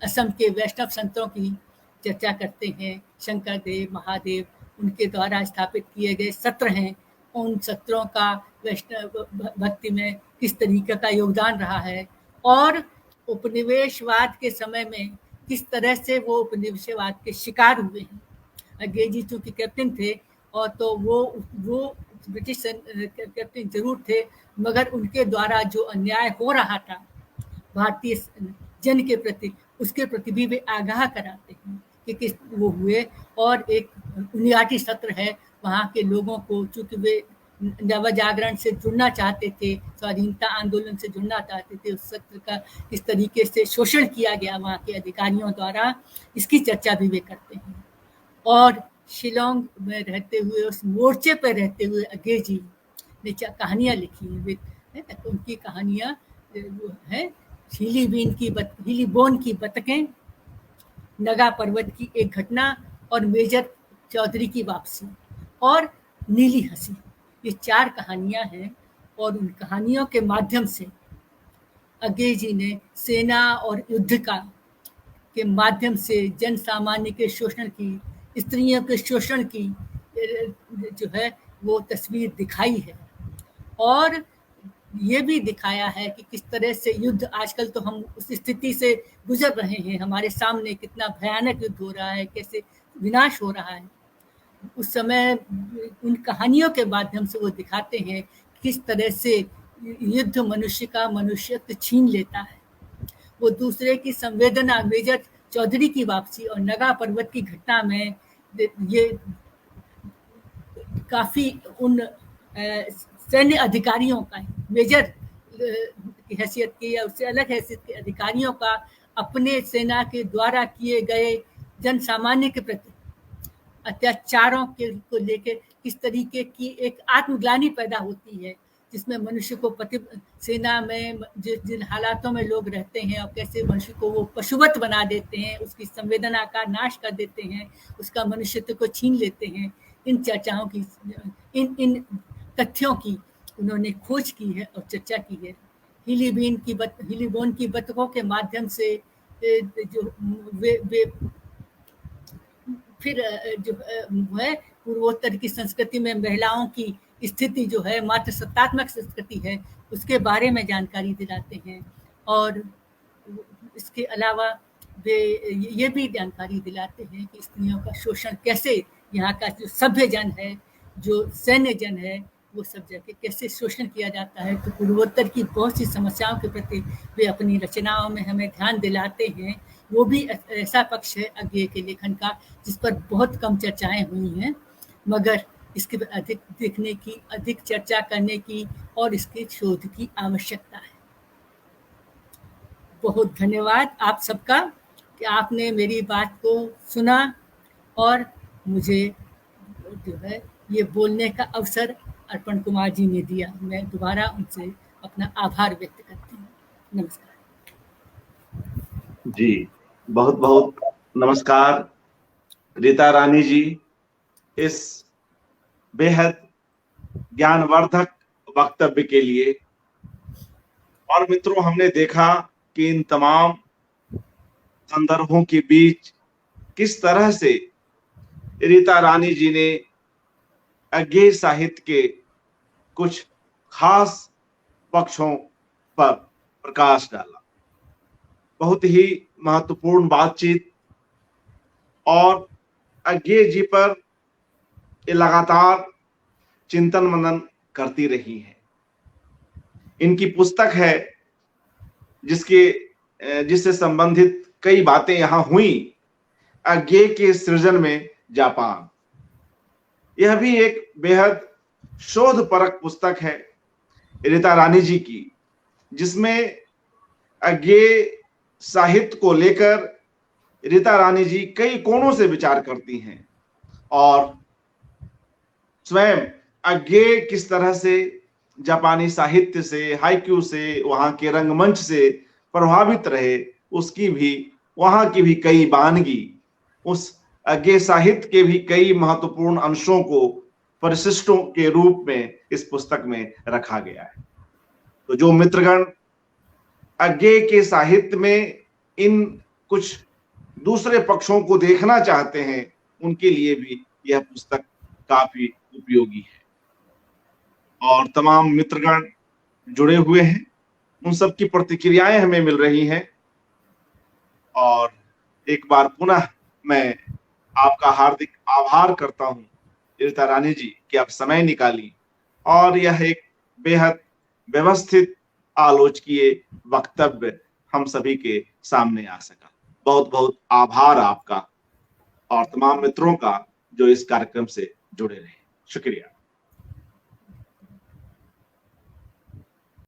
असम के वैष्णव संतों की चर्चा करते हैं, शंकर देव, महादेव, उनके द्वारा स्थापित किए गए सत्र हैं, उन सत्रों का वैष्णव भक्ति में किस तरीके का योगदान रहा है, और उपनिवेशवाद के समय में किस तरह से वो उपनिवेशवाद के शिकार हुए हैं। अज्ञे जी चूंकि कैप्टन थे, और तो वो ब्रिटिश कैप्टन जरूर थे, मगर उनके द्वारा जो अन्याय हो रहा था भारतीय जन के प्रति, उसके प्रति भी वे आगाह कराते हैं कि किस वो हुए। और एक उनियाटी सत्र है वहाँ के लोगों को, चूंकि वे नव जागरण से जुड़ना चाहते थे, स्वाधीनता आंदोलन से जुड़ना चाहते थे, उस सत्र का किस तरीके से शोषण किया गया वहाँ के अधिकारियों द्वारा, इसकी चर्चा भी वे करते हैं। और शिलोंग में रहते हुए, उस मोर्चे पर रहते हुए अज्ञे जी ने कहानियाँ लिखी हैं, उनकी कहानियाँ हैं हीली बोन की बतखें, नगा पर्वत की एक घटना, और मेजर चौधरी की वापसी, और नीली हंसी। ये 4 कहानियाँ हैं, और उन कहानियों के माध्यम से अज्ञे जी ने सेना और युद्ध के माध्यम से जन सामान्य के शोषण की, स्त्रियों के शोषण की जो है वो तस्वीर दिखाई है, और ये भी दिखाया है कि किस तरह से युद्ध, आजकल तो हम उस स्थिति से गुजर रहे हैं, हमारे सामने कितना भयानक युद्ध हो रहा है, कैसे विनाश हो रहा है। उस समय उन कहानियों के माध्यम से वो दिखाते हैं किस तरह से युद्ध मनुष्य का मनुष्यत्व छीन लेता है, वो दूसरे की संवेदना, मेजर चौधरी की वापसी और नगा पर्वत की घटना में ये काफी उन सैन्य अधिकारियों का, मेजर की हैसियत की या उससे अलग हैसियत के अधिकारियों का अपने सेना के द्वारा किए गए जन सामान्य के प्रति अत्याचारों के को लेकर किस तरीके की एक आत्मग्लानि पैदा होती है, जिसमें मनुष्य को सेना में जिन हालातों में लोग रहते हैं और कैसे मनुष्य को वो पशुवत बना देते हैं, उसकी संवेदना का नाश कर देते हैं, उसका मनुष्यत्व को छीन लेते हैं। इन चर्चाओं की, इन तथ्यों की उन्होंने खोज की है और चर्चा की है। हिलीबोन की बतखों के माध्यम से जो वे फिर जो है पूर्वोत्तर की संस्कृति में महिलाओं की स्थिति जो है मात्र सत्तात्मक संस्कृति है, उसके बारे में जानकारी दिलाते हैं। और इसके अलावा वे ये भी जानकारी दिलाते हैं कि स्त्रियों का शोषण कैसे, यहाँ का जो सभ्य जन है, जो सैन्य जन है, वो सब जगह कैसे शोषण किया जाता है। तो पूर्वोत्तर की बहुत सी समस्याओं के प्रति वे अपनी रचनाओं में हमें ध्यान दिलाते हैं। वो भी ऐसा पक्ष है अज्ञेय के लेखन का जिस पर बहुत कम चर्चाएं हुई हैं, मगर इसके अधिक देखने की, अधिक चर्चा करने की और इसके शोध की आवश्यकता है। बहुत धन्यवाद आप सबका कि आपने मेरी बात को सुना और मुझे जो है ये बोलने का अवसर अर्पण कुमार जी ने दिया। मैं दोबारा उनसे अपना आभार व्यक्त करती हूँ। नमस्कार जी, बहुत बहुत नमस्कार रीता रानी जी, इस बेहद ज्ञानवर्धक वक्तव्य के लिए। और मित्रों, हमने देखा कि इन तमाम संदर्भों के बीच किस तरह से रीता रानी जी ने अज्ञेय साहित्य के कुछ खास पक्षों पर प्रकाश डाला। बहुत ही महत्वपूर्ण बातचीत, और अज्ञेय जी पर ये लगातार चिंतन मनन करती रही है। इनकी पुस्तक है जिससे संबंधित कई बातें यहां हुई, अज्ञेय के सृजन में जापान। यह भी एक बेहद शोधपरक पुस्तक है रीता रानी जी की, जिसमें अज्ञेय साहित्य को लेकर रीता रानी जी कई कोणों से विचार करती हैं और स्वयं अज्ञेय किस तरह से जापानी साहित्य से, हाइक्यू से, वहां के रंगमंच से प्रभावित रहे, उसकी भी, वहां की भी कई वानगी, उस अज्ञेय साहित्य के भी कई महत्वपूर्ण अंशों को परिशिष्टों के रूप में इस पुस्तक में रखा गया है। तो जो मित्रगण अज्ञेय के साहित्य में इन कुछ दूसरे पक्षों को देखना चाहते हैं, उनके लिए भी यह पुस्तक काफी उपयोगी है। और तमाम मित्रगण जुड़े हुए हैं, उन सब की प्रतिक्रियाएं हमें मिल रही हैं। और एक बार पुनः मैं आपका हार्दिक आभार करता हूं रीता रानी जी कि आप समय निकाली और यह एक बेहद व्यवस्थित आलोचकीय वक्तव्य हम सभी के सामने आ सका। बहुत बहुत आभार आपका और तमाम मित्रों का जो इस कार्यक्रम से जुड़े रहे। शुक्रिया।